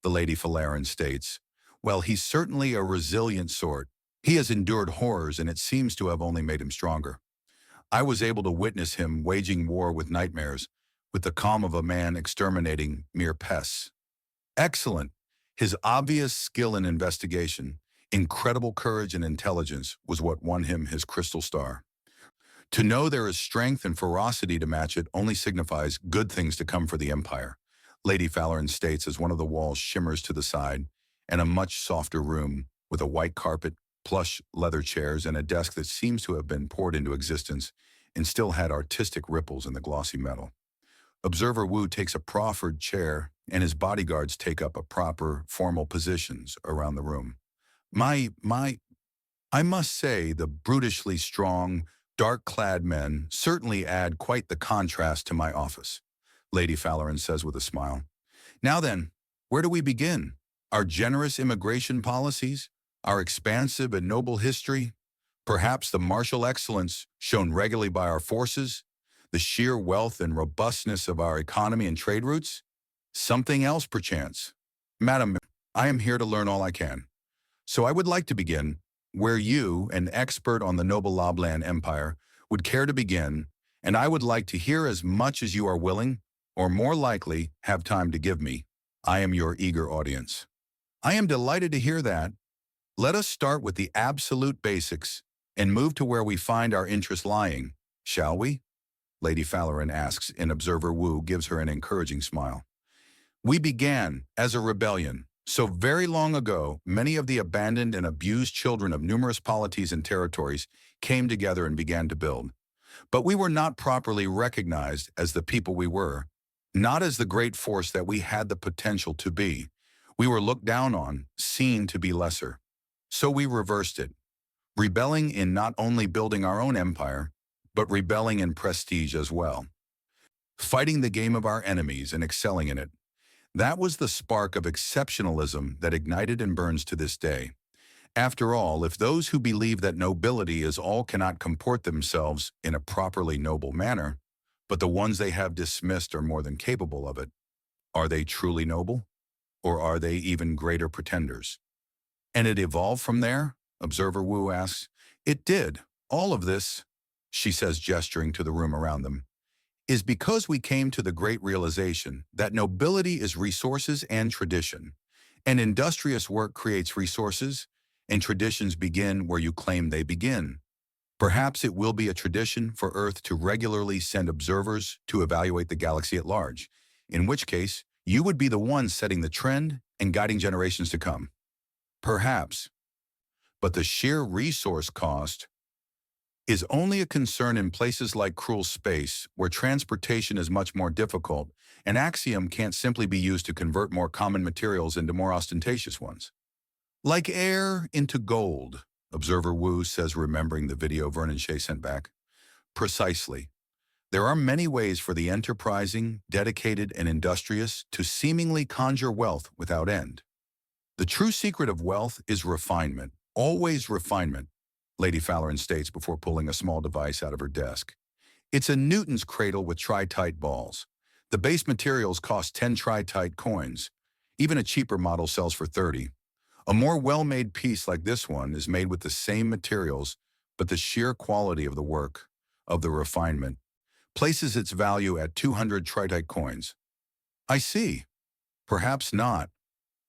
the Lady Falloran states. Well, he's certainly a resilient sort. He has endured horrors, and it seems to have only made him stronger. I was able to witness him waging war with nightmares, with the calm of a man exterminating mere pests. Excellent. His obvious skill in investigation, incredible courage and intelligence was what won him his crystal star. To know there is strength and ferocity to match it only signifies good things to come for the Empire, Lady McFarlane states as one of the walls shimmers to the side, and a much softer room with a white carpet, plush leather chairs, and a desk that seems to have been poured into existence and still had artistic ripples in the glossy metal. Observer Wu takes a proffered chair, and his bodyguards take up a proper, formal positions around the room. I must say the brutishly strong, dark-clad men certainly add quite the contrast to my office, Lady McFarlane says with a smile. Now then, where do we begin? Our generous immigration policies? Our expansive and noble history? Perhaps the martial excellence shown regularly by our forces? The sheer wealth and robustness of our economy and trade routes? Something else, perchance? Madam, I am here to learn all I can. So I would like to begin where you, an expert on the noble Loblan Empire, would care to begin, and I would like to hear as much as you are willing, or more likely, have time to give me. I am your eager audience. I am delighted to hear that. Let us start with the absolute basics and move to where we find our interest lying, shall we? Lady McFarlane asks, and Observer Wu gives her an encouraging smile. We began as a rebellion. So very long ago, many of the abandoned and abused children of numerous polities and territories came together and began to build. But we were not properly recognized as the people we were, not as the great force that we had the potential to be. We were looked down on, seen to be lesser. So we reversed it, rebelling in not only building our own empire, but rebelling in prestige as well. Fighting the game of our enemies and excelling in it. That was the spark of exceptionalism that ignited and burns to this day. After all, if those who believe that nobility is all cannot comport themselves in a properly noble manner, but the ones they have dismissed are more than capable of it, are they truly noble? Or are they even greater pretenders? And it evolved from there? Observer Wu asks. It did. All of this, she says, gesturing to the room around them, is because we came to the great realization that nobility is resources and tradition, and industrious work creates resources, and traditions begin where you claim they begin. Perhaps it will be a tradition for Earth to regularly send observers to evaluate the galaxy at large, in which case you would be the one setting the trend and guiding generations to come. Perhaps, but the sheer resource cost is only a concern in places like cruel space, where transportation is much more difficult. An axiom can't simply be used to convert more common materials into more ostentatious ones. Like air into gold, Observer Wu says, remembering the video Vernon Shea sent back. Precisely. There are many ways for the enterprising, dedicated, and industrious to seemingly conjure wealth without end. The true secret of wealth is refinement, always refinement, Lady McFarlane states before pulling a small device out of her desk. It's a Newton's cradle with tri-tite balls. The base materials cost 10 tri-tite coins. Even a cheaper model sells for 30. A more well-made piece like this one is made with the same materials, but the sheer quality of the work, of the refinement, places its value at 200 tri-tite coins. I see. Perhaps not.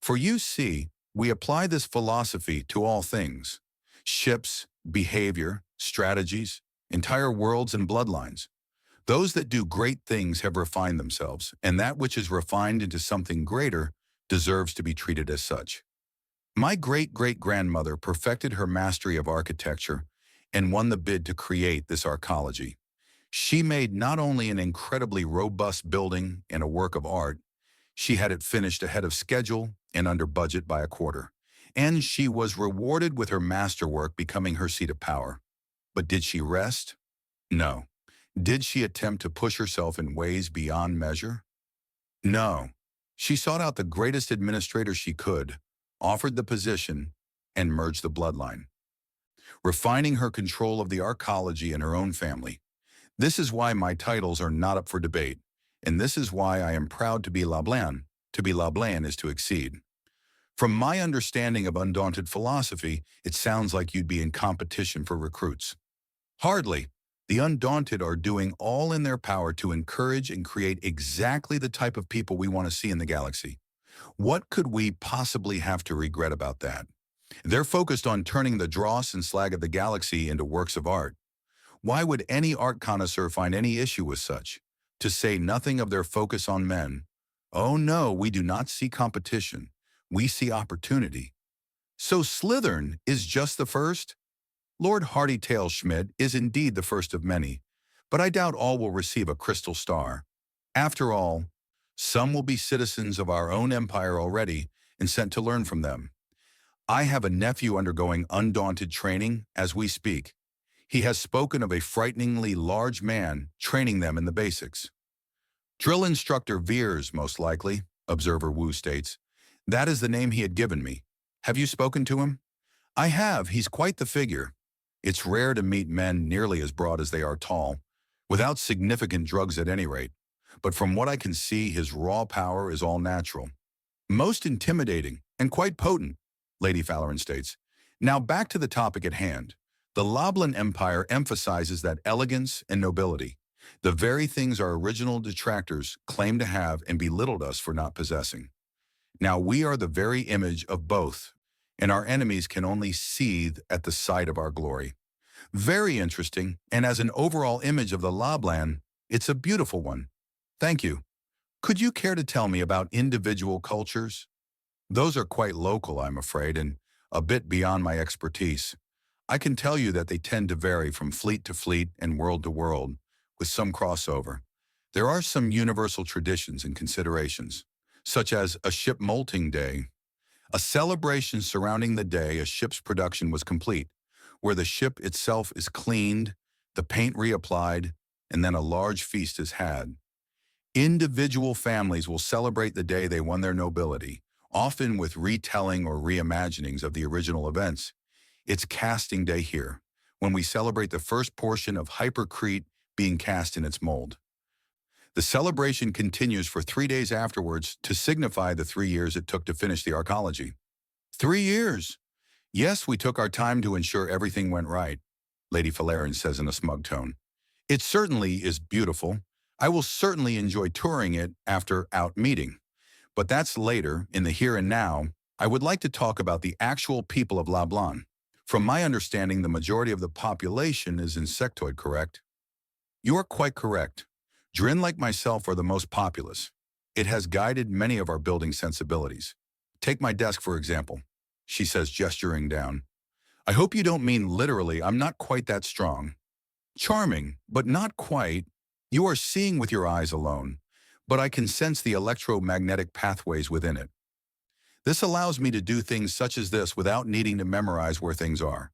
For you see, we apply this philosophy to all things. Ships, behavior, strategies, entire worlds and bloodlines. Those that do great things have refined themselves, and that which is refined into something greater deserves to be treated as such. My great-great-grandmother perfected her mastery of architecture and won the bid to create this arcology. She made not only an incredibly robust building and a work of art, she had it finished ahead of schedule and under budget by a quarter. And she was rewarded with her masterwork becoming her seat of power. But did she rest? No. Did she attempt to push herself in ways beyond measure? No. She sought out the greatest administrator she could, offered the position, and merged the bloodline, refining her control of the arcology in her own family. This is why my titles are not up for debate, and this is why I am proud to be Loblan. To be Loblan is to exceed. From my understanding of undaunted philosophy, it sounds like you'd be in competition for recruits. Hardly. The Undaunted are doing all in their power to encourage and create exactly the type of people we want to see in the galaxy. What could we possibly have to regret about that? They're focused on turning the dross and slag of the galaxy into works of art. Why would any art connoisseur find any issue with such? To say nothing of their focus on men. Oh no, we do not see competition. We see opportunity. So Slytherin is just the first? Lord Hardytail Schmidt is indeed the first of many, but I doubt all will receive a crystal star. After all, some will be citizens of our own empire already and sent to learn from them. I have a nephew undergoing undaunted training as we speak. He has spoken of a frighteningly large man training them in the basics. Drill instructor Veers, most likely, Observer Wu states. That is the name he had given me. Have you spoken to him? I have. He's quite the figure. It's rare to meet men nearly as broad as they are tall, without significant drugs at any rate. But from what I can see, his raw power is all natural. Most intimidating and quite potent, Lady Falarin states. Now back to the topic at hand. The Loblan Empire emphasizes that elegance and nobility, the very things our original detractors claim to have and belittled us for not possessing. Now we are the very image of both, and our enemies can only seethe at the sight of our glory. Very interesting, and as an overall image of the Loblan, it's a beautiful one. Thank you. Could you care to tell me about individual cultures? Those are quite local, I'm afraid, and a bit beyond my expertise. I can tell you that they tend to vary from fleet to fleet and world to world, with some crossover. There are some universal traditions and considerations, such as a ship molting day, a celebration surrounding the day a ship's production was complete, where the ship itself is cleaned, the paint reapplied, and then a large feast is had. Individual families will celebrate the day they won their nobility, often with retelling or reimaginings of the original events. It's casting day here, when we celebrate the first portion of Hypercrete being cast in its mold. The celebration continues for 3 days afterwards to signify the 3 years it took to finish the arcology. 3 years! Yes, we took our time to ensure everything went right, Lady Falarin says in a smug tone. It certainly is beautiful. I will certainly enjoy touring it after out meeting. But that's later, in the here and now. I would like to talk about the actual people of Loblan. From my understanding, the majority of the population is insectoid, correct? You are quite correct. Drin, like myself, are the most populous. It has guided many of our building sensibilities. Take my desk, for example, she says, gesturing down. I hope you don't mean literally. I'm not quite that strong. Charming, but not quite. You are seeing with your eyes alone, but I can sense the electromagnetic pathways within it. This allows me to do things such as this without needing to memorize where things are.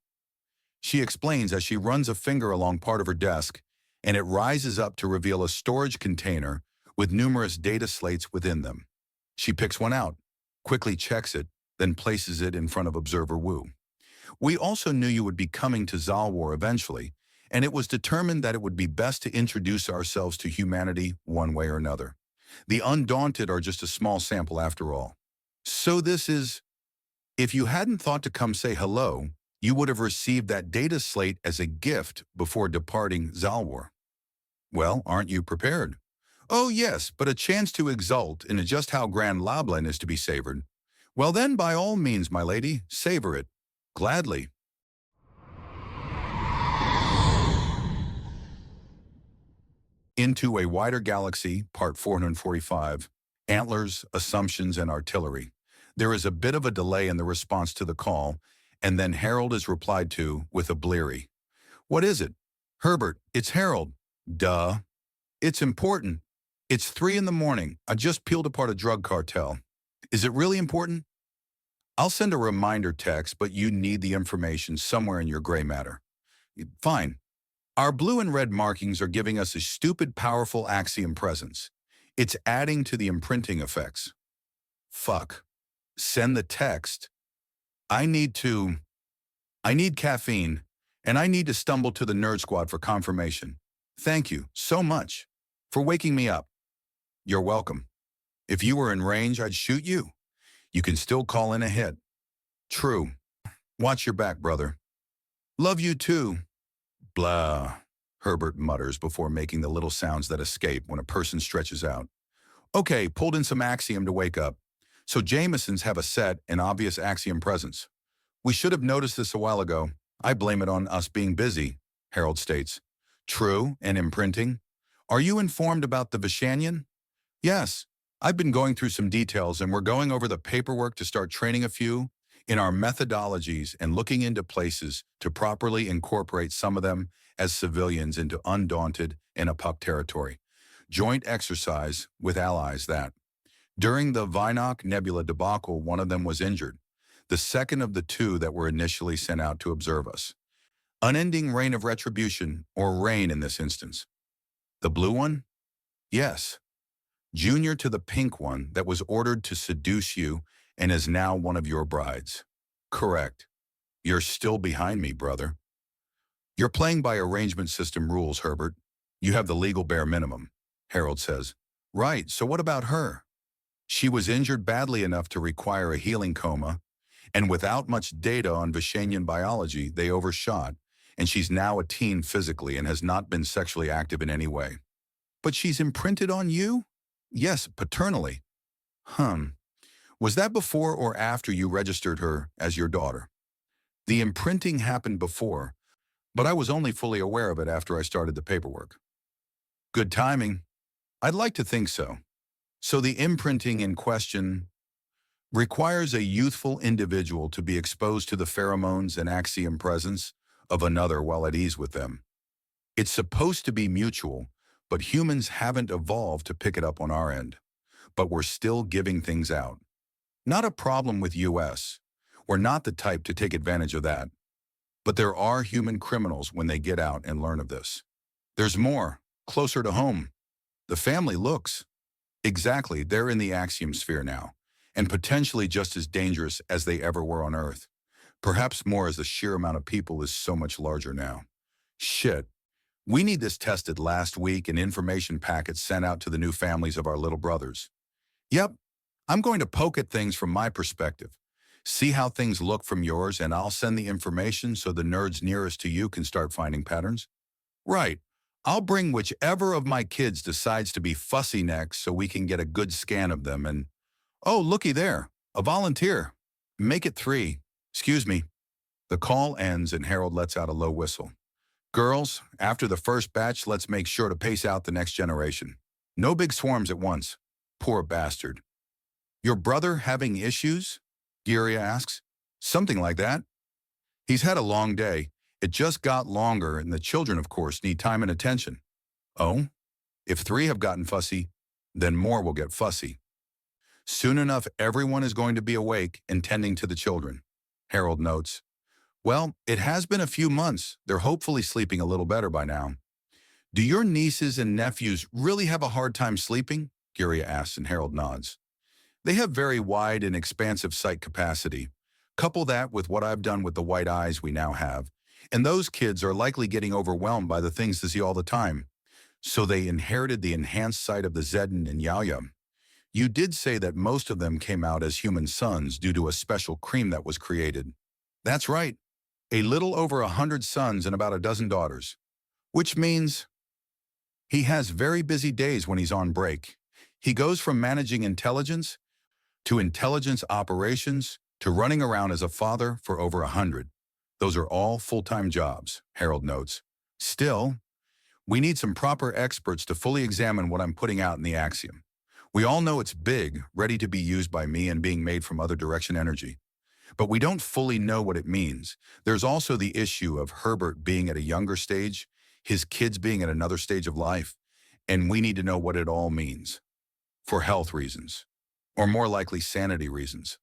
She explains as she runs a finger along part of her desk, and it rises up to reveal a storage container with numerous data slates within them. She picks one out, quickly checks it, then places it in front of Observer Wu. We also knew you would be coming to Zalwar eventually, and it was determined that it would be best to introduce ourselves to humanity one way or another. The Undaunted are just a small sample after all. So this is... If you hadn't thought to come say hello, you would have received that data slate as a gift before departing Zalwar. Well, aren't you prepared? Oh yes, but a chance to exult in just how grand Loblan is to be savored. Well then, by all means, my lady, savor it. Gladly. Into a Wider Galaxy, Part 445, Antlers, Assumptions, and Artillery. There is a bit of a delay in the response to the call, and then Harold is replied to with a bleary. What is it? Herbert, it's Harold. Duh. It's important. It's 3 in the morning. I just peeled apart a drug cartel. Is it really important? I'll send a reminder text, but you need the information somewhere in your gray matter. Fine. Our blue and red markings are giving us a stupid, powerful axiom presence. It's adding to the imprinting effects. Fuck. Send the text. I need caffeine, and I need to stumble to the Nerd Squad for confirmation. Thank you so much for waking me up. You're welcome. If you were in range, I'd shoot you. You can still call in a hit. True. Watch your back, brother. Love you too. Blah. Herbert mutters before making the little sounds that escape when a person stretches out. Okay, pulled in some axiom to wake up. So Jamesons have a set and obvious axiom presence. We should have noticed this a while ago. I blame it on us being busy, Harold states. True, and imprinting. Are you informed about the Vishanian? Yes. I've been going through some details and we're going over the paperwork to start training a few in our methodologies and looking into places to properly incorporate some of them as civilians into undaunted and APUC territory. Joint exercise with allies that. During the Vinok Nebula debacle, one of them was injured, the second of the two that were initially sent out to observe us. Unending reign of retribution, or rain in this instance. The blue one? Yes. Junior to the pink one that was ordered to seduce you and is now one of your brides. Correct. You're still behind me, brother. You're playing by arrangement system rules, Herbert. You have the legal bare minimum, Harold says. Right, so what about her? She was injured badly enough to require a healing coma, and without much data on Vishanian biology, they overshot, and she's now a teen physically and has not been sexually active in any way. But she's imprinted on you? Yes, paternally. Was that before or after you registered her as your daughter? The imprinting happened before, but I was only fully aware of it after I started the paperwork. Good timing. I'd like to think so. So the imprinting in question requires a youthful individual to be exposed to the pheromones and axiom presence of another while at ease with them. It's supposed to be mutual, but humans haven't evolved to pick it up on our end. But we're still giving things out. Not a problem with US. We're not the type to take advantage of that. But there are human criminals when they get out and learn of this. There's more, closer to home. The family looks. Exactly, they're in the axiom sphere now, and potentially just as dangerous as they ever were on Earth. Perhaps more as the sheer amount of people is so much larger now. Shit. We need this tested last week and information packets sent out to the new families of our little brothers. Yep, I'm going to poke at things from my perspective. See how things look from yours, and I'll send the information so the nerds nearest to you can start finding patterns. Right. I'll bring whichever of my kids decides to be fussy next so we can get a good scan of them and... Oh, looky there. A volunteer. Make it 3. Excuse me. The call ends and Harold lets out a low whistle. Girls, after the first batch, let's make sure to pace out the next generation. No big swarms at once. Poor bastard. Your brother having issues? Giria asks. Something like that. He's had a long day. It just got longer, and the children, of course, need time and attention. Oh? If 3 have gotten fussy, then more will get fussy. Soon enough, everyone is going to be awake and tending to the children. Harold notes. Well, it has been a few months. They're hopefully sleeping a little better by now. Do your nieces and nephews really have a hard time sleeping? Giria asks, and Harold nods. They have very wide and expansive sight capacity. Couple that with what I've done with the white eyes we now have, and those kids are likely getting overwhelmed by the things they see all the time. So they inherited the enhanced sight of the Zedin and Yaya. You did say that most of them came out as human sons due to a special cream that was created. That's right. A little over 100 sons and about a dozen daughters. Which means he has very busy days when he's on break. He goes from managing intelligence to intelligence operations to running around as a father for over 100. Those are all full-time jobs, Harold notes. Still, we need some proper experts to fully examine what I'm putting out in the axiom. We all know it's big, ready to be used by me and being made from other direction energy. But we don't fully know what it means. There's also the issue of Herbert being at a younger stage, his kids being at another stage of life, and we need to know what it all means. For health reasons. Or more likely sanity reasons.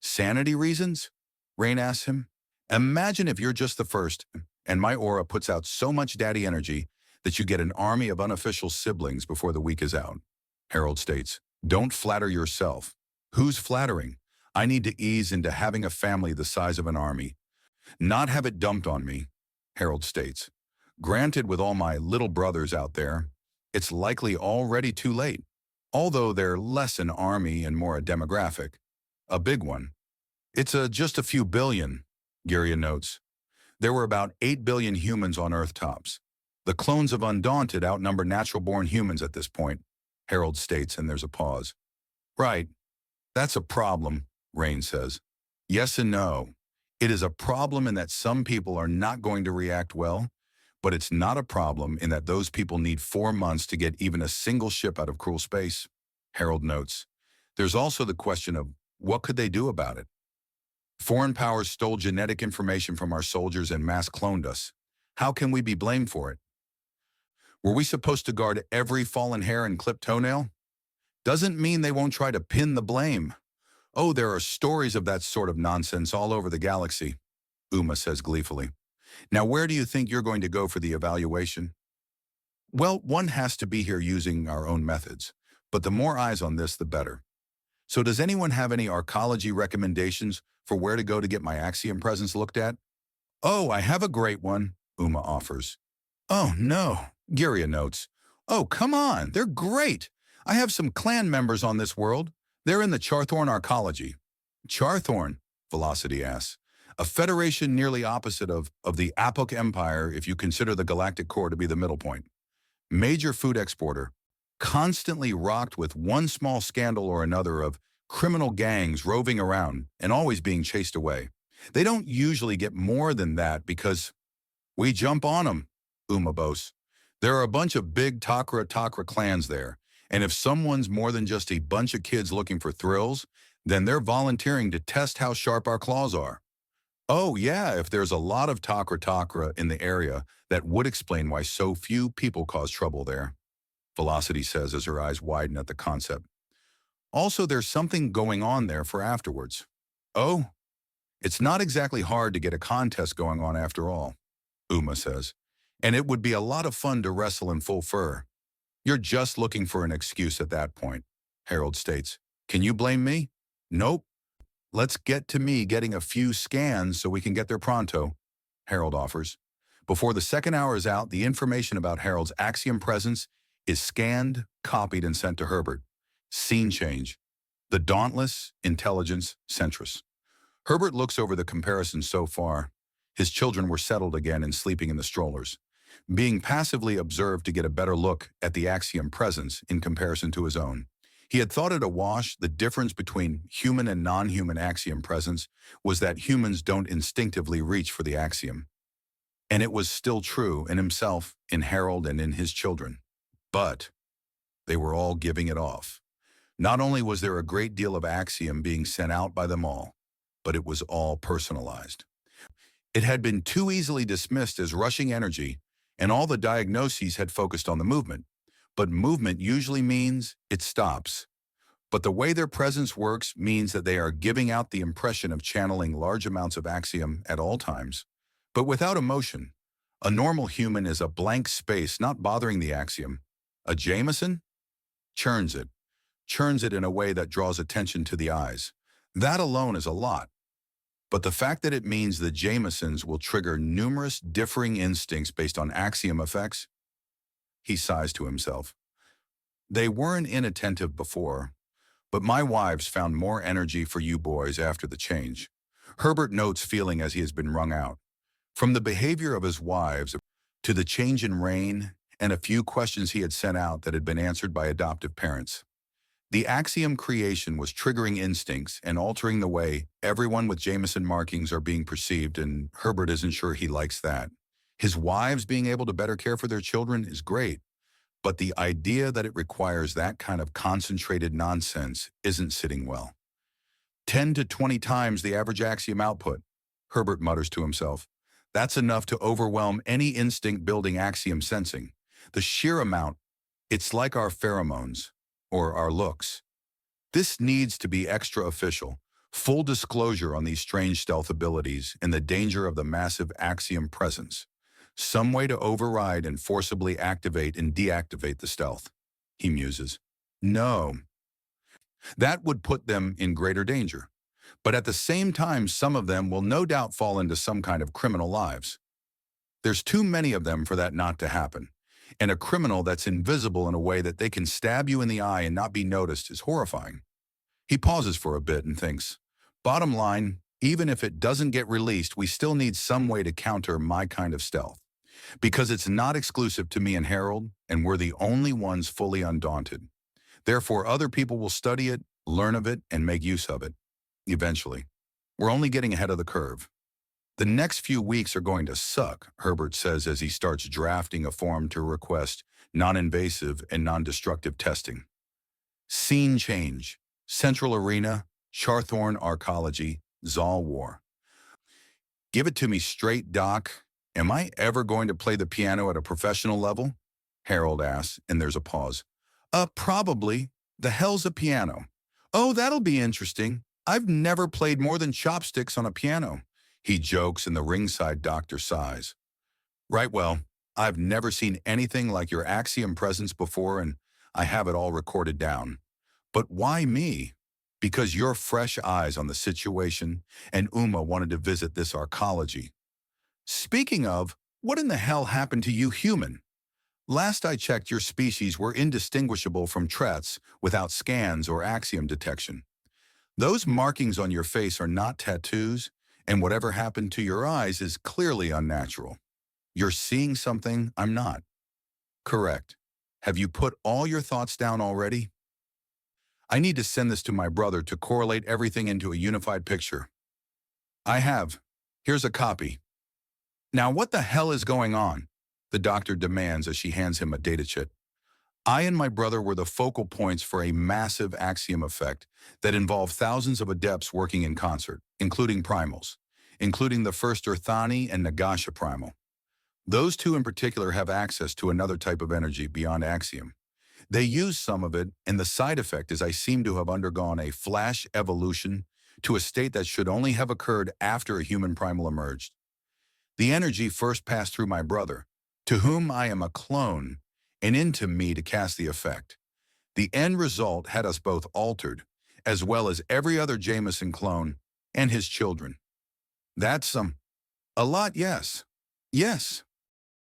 Sanity reasons? Rain asks him. Imagine if you're just the first, and my aura puts out so much daddy energy that you get an army of unofficial siblings before the week is out. Harold states, don't flatter yourself. Who's flattering? I need to ease into having a family the size of an army. Not have it dumped on me, Harold states. Granted, with all my little brothers out there, it's likely already too late, although they're less an army and more a demographic. A big one. It's just a few billion, Giria notes. There were about 8 billion humans on Earth tops. The clones of Undaunted outnumber natural-born humans at this point, Harold states, and there's a pause. Right. That's a problem, Rain says. Yes and no. It is a problem in that some people are not going to react well, but it's not a problem in that those people need 4 months to get even a single ship out of cruel space, Harold notes. There's also the question of what could they do about it? Foreign powers stole genetic information from our soldiers and mass cloned us. How can we be blamed for it? Were we supposed to guard every fallen hair and clipped toenail? Doesn't mean they won't try to pin the blame. Oh, there are stories of that sort of nonsense all over the galaxy, Uma says gleefully. Now, where do you think you're going to go for the evaluation? Well, one has to be here using our own methods, but the more eyes on this, the better. So does anyone have any arcology recommendations for where to go to get my axiom presence looked at? Oh, I have a great one, Uma offers. Oh, no, Giria notes. Oh, come on, they're great. I have some clan members on this world. They're in the Charthorn arcology. Charthorn, Velocity asks. A federation nearly opposite of the Apok Empire if you consider the galactic core to be the middle point. Major food exporter, constantly rocked with one small scandal or another of criminal gangs roving around and always being chased away. They don't usually get more than that because we jump on them, Uma boasts. There are a bunch of big Takra clans there, and if someone's more than just a bunch of kids looking for thrills, then they're volunteering to test how sharp our claws are. Oh yeah, if there's a lot of Takra in the area, that would explain why so few people cause trouble there, Velocity says as her eyes widen at the concept. Also, there's something going on there for afterwards. Oh, it's not exactly hard to get a contest going on after all, Uma says, and it would be a lot of fun to wrestle in full fur. You're just looking for an excuse at that point, Harold states. Can you blame me? Nope. Let's get to me getting a few scans so we can get there pronto, Harold offers. Before the second hour is out, the information about Harold's axiom presence is scanned, copied, and sent to Herbert. Scene change. The dauntless intelligence centrist. Herbert looks over the comparison so far. His children were settled again and sleeping in the strollers, being passively observed to get a better look at the axiom presence in comparison to his own. He had thought it awash the difference between human and non-human axiom presence was that humans don't instinctively reach for the axiom. And it was still true in himself, in Harold, and in his children. But they were all giving it off. Not only was there a great deal of axiom being sent out by them all, but it was all personalized. It had been too easily dismissed as rushing energy, and all the diagnoses had focused on the movement. But movement usually means it stops. But the way their presence works means that they are giving out the impression of channeling large amounts of axiom at all times, but without emotion. A normal human is a blank space not bothering the axiom. A Jameson churns it in a way that draws attention to the eyes. That alone is a lot. But the fact that it means the Jamesons will trigger numerous differing instincts based on axiom effects, he sighs to himself. They weren't inattentive before, but my wives found more energy for you boys after the change. Herbert notes feeling as he has been wrung out. From the behavior of his wives to the change in Rain and a few questions he had sent out that had been answered by adoptive parents. The axiom creation was triggering instincts and altering the way everyone with Jameson markings are being perceived, and Herbert isn't sure he likes that. His wives being able to better care for their children is great, but the idea that it requires that kind of concentrated nonsense isn't sitting well. 10 to 20 times the average axiom output, Herbert mutters to himself. That's enough to overwhelm any instinct-building axiom sensing. The sheer amount, it's like our pheromones, or our looks. This needs to be extra official, full disclosure on these strange stealth abilities and the danger of the massive axiom presence. Some way to override and forcibly activate and deactivate the stealth, he muses. No. That would put them in greater danger. But at the same time, some of them will no doubt fall into some kind of criminal lives. There's too many of them for that not to happen. And a criminal that's invisible in a way that they can stab you in the eye and not be noticed is horrifying. He pauses for a bit and thinks, bottom line, even if it doesn't get released, we still need some way to counter my kind of stealth. Because it's not exclusive to me and Harold, and we're the only ones fully undaunted. Therefore, other people will study it, learn of it, and make use of it. Eventually. We're only getting ahead of the curve. The next few weeks are going to suck, Herbert says as he starts drafting a form to request non-invasive and non-destructive testing. Scene change. Central Arena, Charthorne Arcology, Zal War. Give it to me straight, Doc. Am I ever going to play the piano at a professional level? Harold asks, and there's a pause. Probably. The hell's a piano? Oh, that'll be interesting. I've never played more than chopsticks on a piano. He jokes, and the ringside doctor sighs. Right, well, I've never seen anything like your Axiom presence before, and I have it all recorded down. But why me? Because you're fresh eyes on the situation, and Uma wanted to visit this arcology. Speaking of, what in the hell happened to you human? Last I checked, your species were indistinguishable from Trets without scans or Axiom detection. Those markings on your face are not tattoos, and whatever happened to your eyes is clearly unnatural. You're seeing something I'm not. Correct. Have you put all your thoughts down already? I need to send this to my brother to correlate everything into a unified picture. I have. Here's a copy. Now what the hell is going on? The doctor demands as she hands him a datasheet. I and my brother were the focal points for a massive Axiom effect that involved thousands of adepts working in concert, including primals, including the first Earthani and Nagasha primal. Those two in particular have access to another type of energy beyond Axiom. They use some of it, and the side effect is I seem to have undergone a flash evolution to a state that should only have occurred after a human primal emerged. The energy first passed through my brother, to whom I am a clone, and into me to cast the effect. The end result had us both altered, as well as every other Jameson clone and his children. That's a lot, yes. Yes.